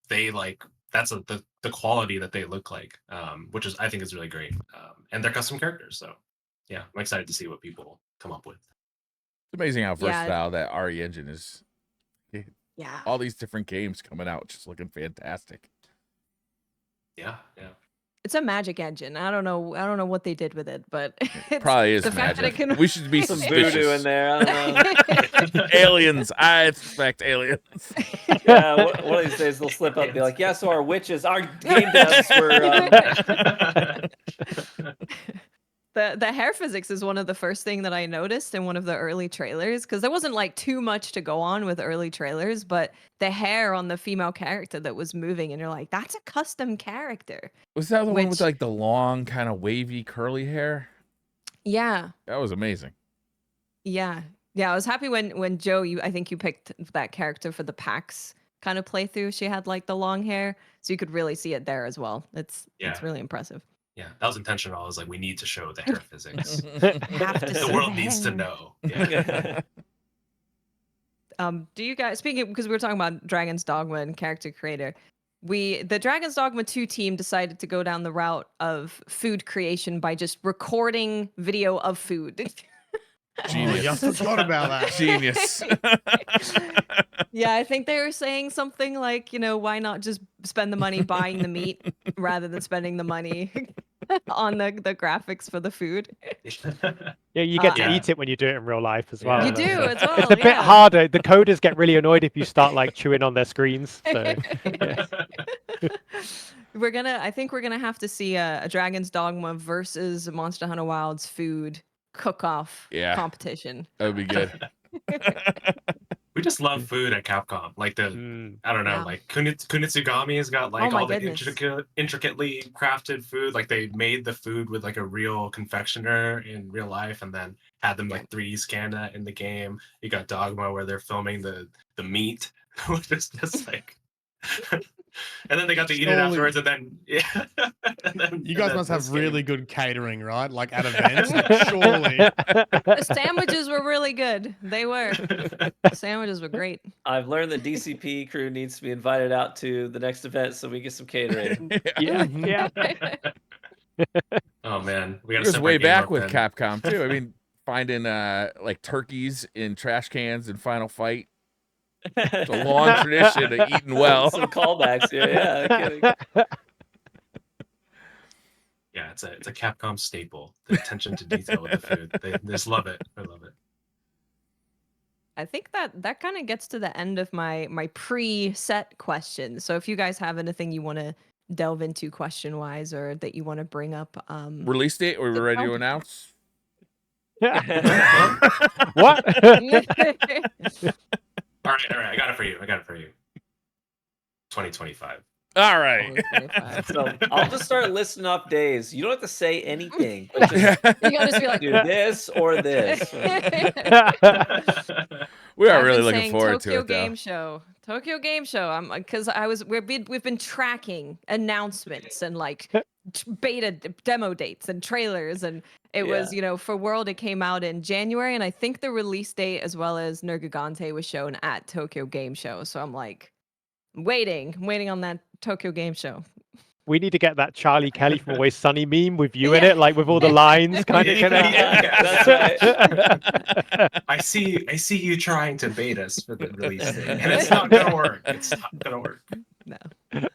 they like that's the quality that they look like, which is I think is really great, and they're custom characters. So yeah, I'm excited to see what people come up with. It's amazing how Yeah. versatile that RE engine is. Yeah. All these different games coming out, just looking fantastic. Yeah. It's a magic engine. I don't know what they did with it, but it's Probably is the fact that it magic. can We should be Some voodoo in suspicious. there. I don't know. Aliens. I suspect aliens. Yeah, one of these days they'll slip up and be like, yeah, so our witches, our game devs were. The hair physics is one of the first thing that I noticed in one of the early trailers, because there wasn't like too much to go on with early trailers, but the hair on the female character that was moving, and you're like, that's a custom character. Was that the one with Which- like the long, kind of wavy, curly hair? Yeah. That was amazing. Yeah. I was happy when Joe, I think you picked that character for the PAX kind of playthrough. She had like the long hair, so you could really see it there as well. It's really impressive. Yeah, that was intentional. I was like, we need to show the hair physics. Have to The see world the needs to hair. know. Yeah. Do you guys, speaking, because we were talking about Dragon's Dogma and character creator, the Dragon's Dogma 2 team decided to go down the route of food creation by just recording video of food. Genius. Oh, I forgot about that. Genius. Yeah, I think they were saying something like, why not just spend the money buying the meat rather than spending the money on the graphics for the food. Yeah, you get to Yeah. eat it when you do it in real life as well. You though, do so as well. It's a bit yeah. harder. The coders get really annoyed if you start like chewing on their screens. So yeah. I think we're gonna have to see a Dragon's Dogma versus Monster Hunter Wilds food cook-off competition. That would be good. We just love food at Capcom. Like I don't know, Yeah. like Kunitsugami has got like Oh my all the goodness. intricately crafted food. Like they made the food with like a real confectioner in real life, and then had them like 3D scan that in the game. You got Dogma where they're filming the meat, which is just like. And then they got to eat it Surely- afterwards, and then You guys must have this game. really good catering, right? Like at events, like, surely. The sandwiches were really good. They were. The sandwiches were great. I've learned the DCP crew needs to be invited out to the next event so we get some catering. Yeah. Oh man, we got It to goes way back with Capcom too. I mean, finding like turkeys in trash cans in Final Fight. It's a long tradition of eating well. Some callbacks here, yeah. Kidding. Yeah, it's a Capcom staple. The attention to detail with the food. They just love it. I love it. I think that kind of gets to the end of my pre-set questions. So if you guys have anything you want to delve into question-wise or that you want to bring up, Release date? Are we ready to Oh. announce? What? All right. I got it for you. 2025. All right. So I'll just start listing off days. You don't have to say anything. But just You gotta just be like, do this or this. We are I've really been looking saying forward Tokyo to it, though. Game Show. Tokyo Game Show. I'm because we've been tracking announcements and like beta demo dates and trailers, and it was for World it came out in January, and I think the release date as well as Nergigante was shown at Tokyo Game Show. So I'm like waiting on that Tokyo Game Show. We need to get that Charlie Kelly from Always Sunny meme with you in it, like with all the lines kind of. That's right. I see you trying to bait us for the release date, and it's not gonna work. It's not gonna work. No. But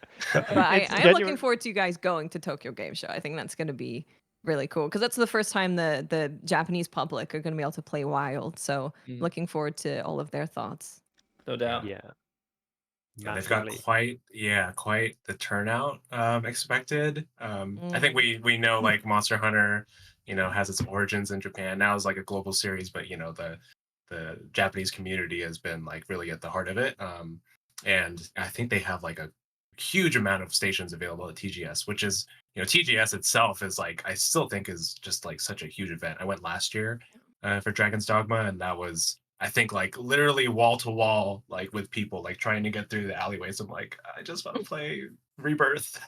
I It's am genuine- looking forward to you guys going to Tokyo Game Show. I think that's going to be really cool because that's the first time the Japanese public are going to be able to play Wild. So looking forward to all of their thoughts. No doubt. Yeah. Yeah, they've got quite the turnout expected. I think we know like Monster Hunter, has its origins in Japan. Now it's like a global series, but the Japanese community has been like really at the heart of it. And I think they have like a huge amount of stations available at TGS, which is TGS itself is like I still think is just like such a huge event. I went last year for Dragon's Dogma, and that was I think like literally wall to wall, like with people like trying to get through the alleyways. I'm like, I just want to play Rebirth.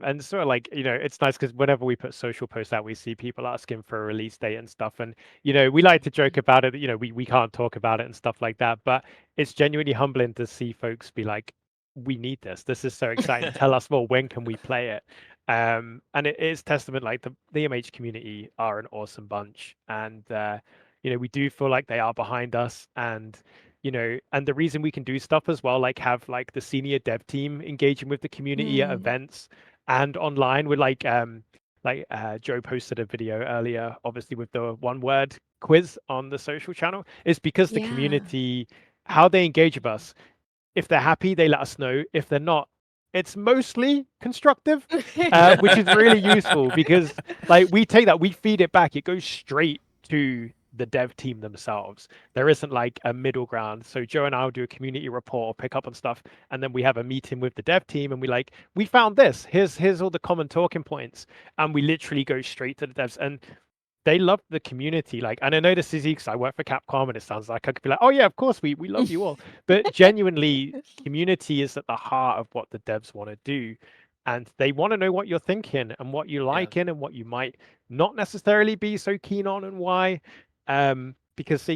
And sort of like, it's nice because whenever we put social posts out, we see people asking for a release date and stuff. And, we like to joke about it, we can't talk about it and stuff like that. But it's genuinely humbling to see folks be like, we need this. This is so exciting. Tell us more. When can we play it? And it is testament, like the MH community are an awesome bunch. And, we do feel like they are behind us. And, and the reason we can do stuff as well, like have like the senior dev team engaging with the community at events and online with Joe posted a video earlier, obviously with the one word quiz on the social channel, is because the Yeah. community, how they engage with us. If they're happy, they let us know. If they're not, it's mostly constructive, which is really useful because like we take that, we feed it back. It goes straight to the dev team themselves. There isn't like a middle ground. So Joe and I will do a community report or pick up on stuff, and then we have a meeting with the dev team, and we found this. Here's all the common talking points, and we literally go straight to the devs. And they love the community. Like, and I know this is easy because I work for Capcom, and it sounds like I could be like, oh yeah, of course we love you all. But genuinely, community is at the heart of what the devs want to do. And they want to know what you're thinking and what you like in and what you might not necessarily be so keen on and why. Because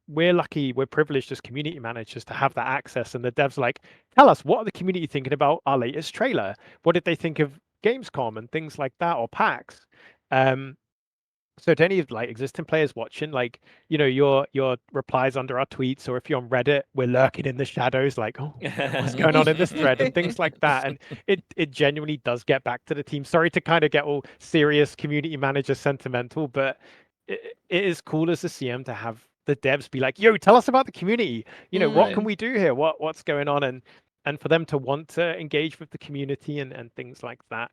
we're lucky, we're privileged as community managers to have that access. And the devs like, tell us, what are the community thinking about our latest trailer? What did they think of Gamescom and things like that, or PAX? So to any of like existing players watching, like, your replies under our tweets, or if you're on Reddit, we're lurking in the shadows, like, oh, what's going on in this thread and things like that. And it genuinely does get back to the team. Sorry to kind of get all serious community manager sentimental, but it is cool as a CM to have the devs be like, yo, tell us about the community. What can we do here? What's going on? And for them to want to engage with the community and things like that.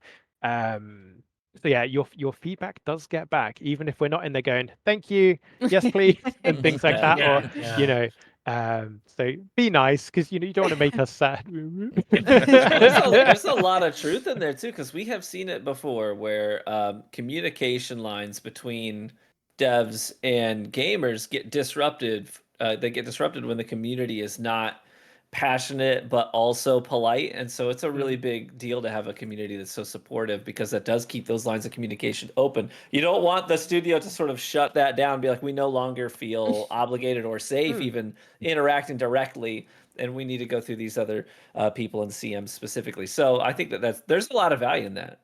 So yeah, your feedback does get back, even if we're not in there going, thank you, yes, please, and things like that. So be nice, because you don't want to make us sad. There's a lot of truth in there too, because we have seen it before where communication lines between devs and gamers get disrupted. They get disrupted when the community is not passionate but also polite, and so it's a really big deal to have a community that's so supportive, because that does keep those lines of communication open. You don't want the studio to sort of shut that down, be like, we no longer feel obligated or safe even interacting directly, and we need to go through these other people and CMs specifically. So I think there's a lot of value in that.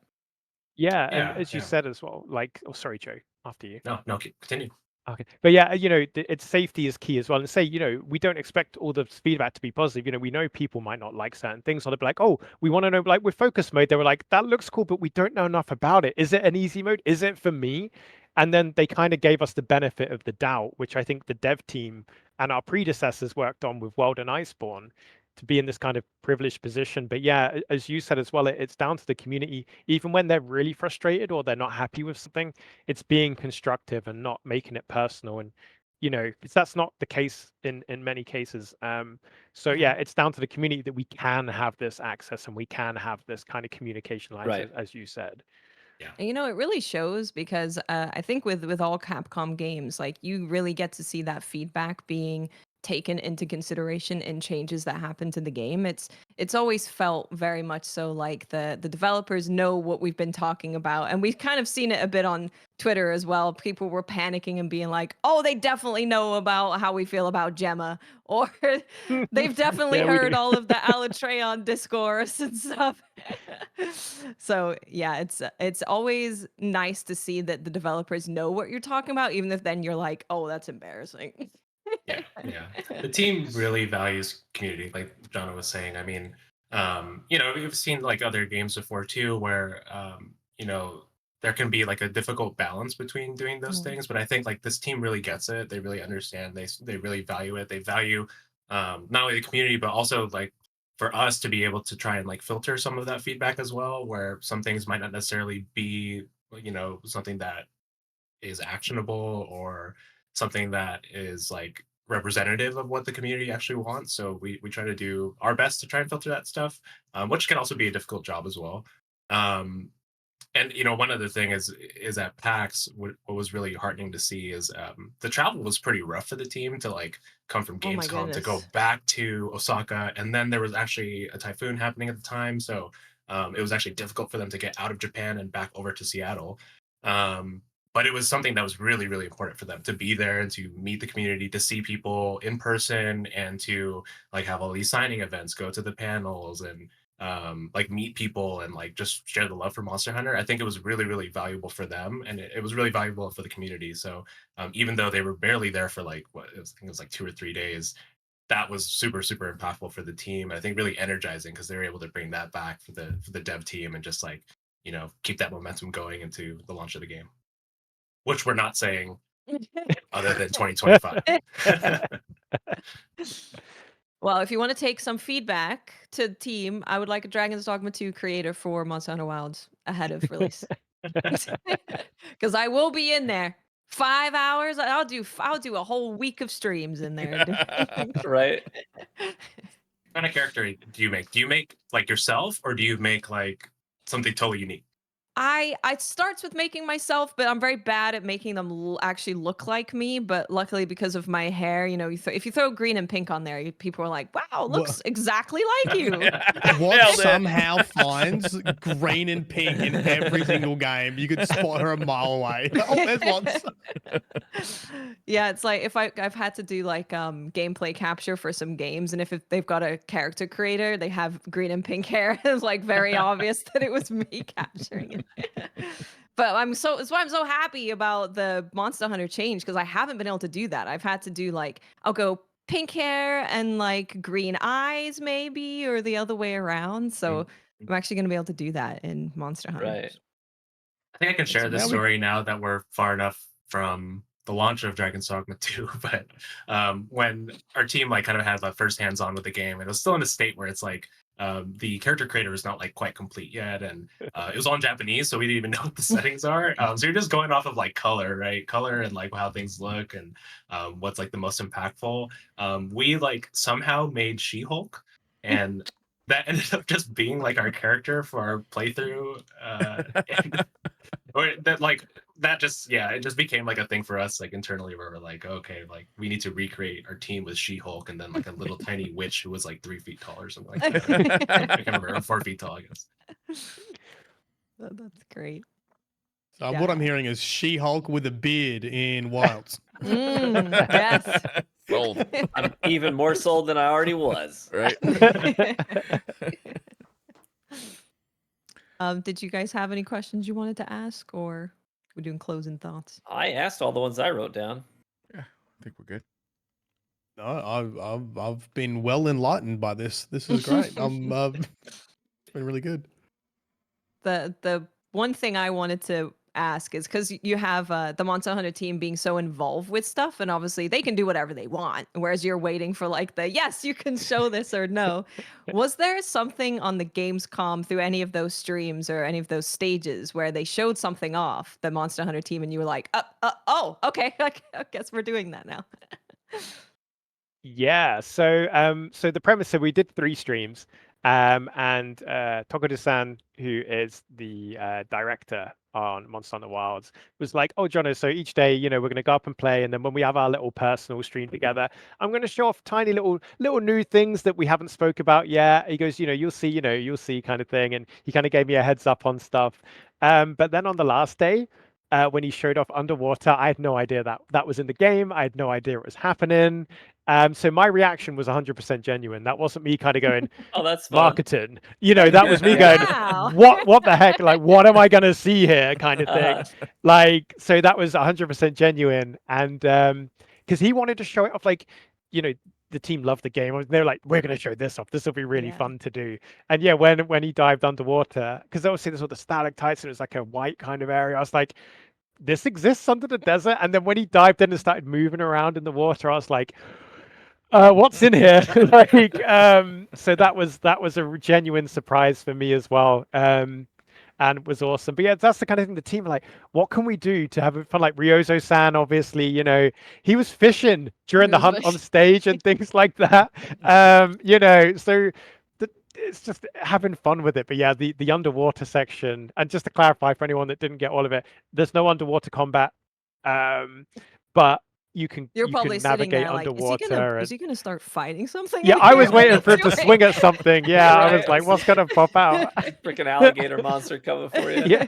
Yeah, and as you said as well, like, oh, sorry, Joe, after you. No, continue. Okay, but yeah, it's safety is key as well. And say, we don't expect all the feedback to be positive. We know people might not like certain things, or they'll be like, oh, we want to know, like with focus mode, they were like, that looks cool, but we don't know enough about it. Is it an easy mode? Is it for me? And then they kind of gave us the benefit of the doubt, which I think the dev team and our predecessors worked on with World and Iceborne, to be in this kind of privileged position. But yeah, as you said as well, it's down to the community. Even when they're really frustrated or they're not happy with something, it's being constructive and not making it personal. And that's not the case in many cases. So yeah, it's down to the community that we can have this access and we can have this kind of communication lines, as you said. Yeah. And, it really shows because I think with all Capcom games, like you really get to see that feedback being taken into consideration in changes that happen to the game. It's always felt very much so like the developers know what we've been talking about, and we've kind of seen it a bit on Twitter as well. People were panicking and being like, "Oh, they definitely know about how we feel about Gemma," or they've definitely heard all of the Alatreon discourse and stuff. So yeah, it's always nice to see that the developers know what you're talking about, even if then you're like, "Oh, that's embarrassing." Yeah. The team really values community, like Jonna was saying. I mean, we've seen like other games before too, where there can be like a difficult balance between doing those things. But I think like this team really gets it. They really understand. They really value it. They value not only the community, but also like for us to be able to try and like filter some of that feedback as well, where some things might not necessarily be, something that is actionable or something that is like representative of what the community actually wants. So we try to do our best to try and filter that stuff, which can also be a difficult job as well. And one other thing is at PAX, what was really heartening to see is the travel was pretty rough for the team to like come from Gamescom to go back to Osaka, and then there was actually a typhoon happening at the time. So It was actually difficult for them to get out of Japan and back over to Seattle. But it was something that was really, really important for them to be there and to meet the community, to see people in person, and to like have all these signing events, go to the panels, and like meet people and like just share the love for Monster Hunter. I think it was really, really valuable for them, and it was really valuable for the community. So even though they were barely there for like I think it was like 2 or 3 days, that was super, super impactful for the team. I think really energizing because they were able to bring that back for the dev team and just like keep that momentum going into the launch of the game, which we're not saying other than 2025. Well, if you want to take some feedback to the team, I would like a Dragon's Dogma 2 creator for Monster Hunter Wilds ahead of release. Because I will be in there. 5 hours. I'll do a whole week of streams in there. Right. What kind of character do you make? Do you make like yourself, or do you make like something totally unique? I starts with making myself, but I'm very bad at making them actually look like me. But luckily, because of my hair, if you throw green and pink on there, people are like, "Wow, looks exactly like you." What Nailed it. somehow finds green and pink in every single game? You could spot her a mile away. Oh, there's once. Yeah, it's like if I've had to do like gameplay capture for some games, and if they've got a character creator, they have green and pink hair, it's like very obvious that it was me capturing it. But it's why I'm so happy about the Monster Hunter change, because I haven't been able to do that. I've had to do like I'll go pink hair and like green eyes maybe, or the other way around. So I'm actually going to be able to do that in Monster Hunter. Right. I think I can share this now story now that we're far enough from the launch of Dragon's Dogma 2. But when our team like kind of had the first hands-on with the game, and it was still in a state where it's like the character creator is not like quite complete yet, and it was all in Japanese, so we didn't even know what the settings are. So you're just going off of like color, right? Color and like how things look, and what's like the most impactful. We like somehow made She-Hulk, and that ended up just being like our character for our playthrough. And or that just it just became like a thing for us like internally, where we're like, okay, like we need to recreate our team with She-Hulk, and then like a little tiny witch who was like 3 feet tall or something like that. I can't remember, 4 feet tall, I guess. That's great. So what I'm hearing is She-Hulk with a beard in Wilds. Yes. Sold. I'm even more sold than I already was. Right. Did you guys have any questions you wanted to ask, or we're doing closing thoughts? I asked all the ones I wrote down. Yeah, I think we're good. No, I've been well enlightened by this. This is great. It's been really good. The one thing I wanted to ask is, because you have the Monster Hunter team being so involved with stuff, and obviously they can do whatever they want, whereas you're waiting for like the yes, you can show this or no. Was there something on the Gamescom through any of those streams or any of those stages where they showed something off the Monster Hunter team and you were like, oh, okay, I guess we're doing that now? Yeah, so the premise, so we did 3 streams, and Tokoto-san, who is the director on Monster Hunter Wilds, was like, "Oh, Jono, so each day, we're going to go up and play, and then when we have our little personal stream together, I'm going to show off tiny little new things that we haven't spoke about yet." He goes, "You'll see," kind of thing, and he kind of gave me a heads up on stuff. But then on the last day, when he showed off underwater, I had no idea that was in the game. I had no idea it was happening. So my reaction was 100% genuine. That wasn't me kind of going, Oh, that's fun. marketing. That was me going, Wow. what the heck? Like, what am I going to see here kind of thing? Like, so that was 100% genuine. And because he wanted to show it off, like, the team loved the game. They're like, we're going to show this off. This will be really fun to do. And yeah, when he dived underwater, because obviously there's all the stalactites and it was like a white kind of area, I was like, this exists under the desert. And then when he dived in and started moving around in the water, I was like, what's in here? Like, so that was a genuine surprise for me as well. And it was awesome. But yeah, that's the kind of thing the team are like, what can we do to have it fun? Like Ryozo-san, obviously, he was fishing during the hunt on stage and things like that. So it's just having fun with it. But yeah, the underwater section, and just to clarify for anyone that didn't get all of it, there's no underwater combat. But You're you probably can sitting navigate there like, underwater. is he gonna start fighting something Yeah, in I here? was What waiting is for he it to doing? swing at something. Yeah, I was Right. like, what's gonna pop out? Freaking alligator monster coming for you. Yeah.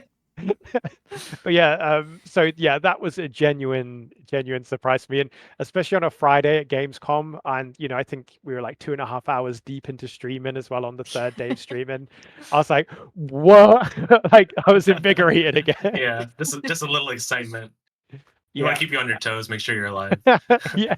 But yeah, so yeah, that was a genuine surprise for me, and especially on a Friday at Gamescom, and I think we were like 2.5 hours deep into streaming as well on the third day of streaming. I was like, what? Like I was invigorated again. Yeah, just a little excitement. You want Yeah. to keep you on your toes, make sure you're alive. Yeah.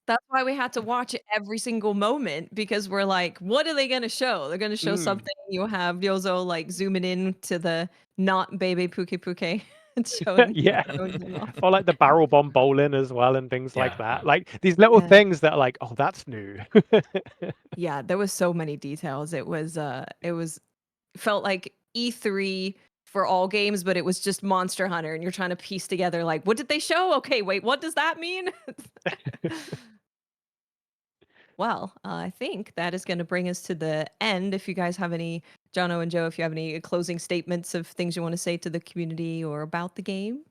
That's why we had to watch it every single moment because we're like, what are they gonna show? They're gonna show something. You'll have Yozo like zooming in to the not baby Puke Puke and showing Yeah. them off. Or like the barrel bomb bowling as well and things like Yeah, that. yeah. Like these little Yeah. things that are like, oh, that's new. Yeah, there was so many details. It was felt like E3 for all games, but it was just Monster Hunter, and you're trying to piece together like, what did they show? Okay, wait, what does that mean? Well, I think that is going to bring us to the end. If you guys have any, Jono and Joe, if you have any closing statements of things you want to say to the community or about the game,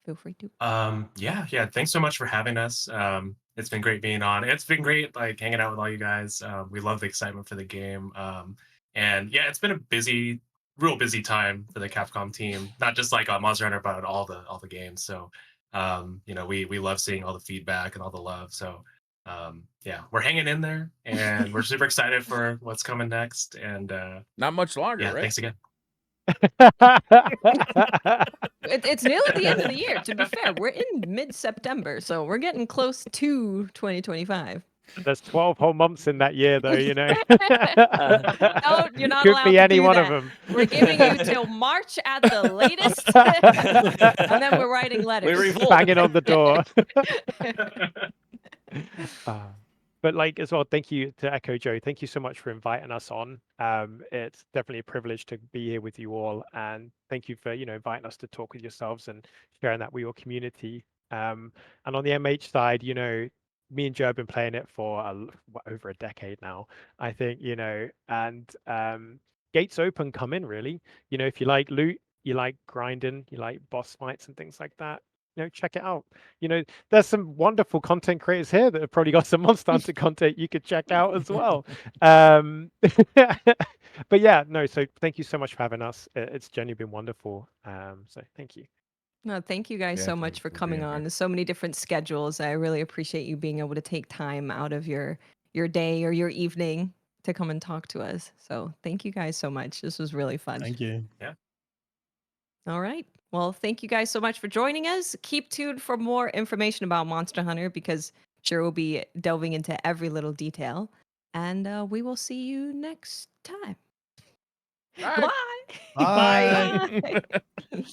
feel free to. Yeah. Thanks so much for having us. It's been great being on. It's been great like hanging out with all you guys. We love the excitement for the game. And yeah, it's been a real busy time for the Capcom team. Not just like on Monster Hunter, but on all the games. So we love seeing all the feedback and all the love. So yeah, we're hanging in there and we're super excited for what's coming next. And Not much longer, yeah, right? thanks again. It's nearly the end of the year. To be fair, we're in mid-September, so we're getting close to 2025. There's 12 whole months in that year, though, No, you're not Could allowed be to any do one that. of them. We're giving you till March at the latest, and then we're writing letters. We revolt. Banging on the door. But like as well, thank you to Echo Joe. Thank you so much for inviting us on. It's definitely a privilege to be here with you all, and thank you for inviting us to talk with yourselves and sharing that with your community. And on the MH side, me and Joe have been playing it for over a decade now, I think. And gates open, come in really. If you like loot, you like grinding, you like boss fights and things like that. Check it out. There's some wonderful content creators here that have probably got some Monster Hunter content you could check out as well. But yeah, no, so thank you so much for having us. It's genuinely been wonderful. So thank you. No, thank you guys Yeah, so thank much you for for coming being on. here. There's so many different schedules. I really appreciate you being able to take time out of your day or your evening to come and talk to us. So thank you guys so much. This was really fun. Thank you. Yeah. All right. Well, thank you guys so much for joining us. Keep tuned for more information about Monster Hunter because sure we'll be delving into every little detail. And we will see you next time. Bye. Goodbye. Bye. Bye.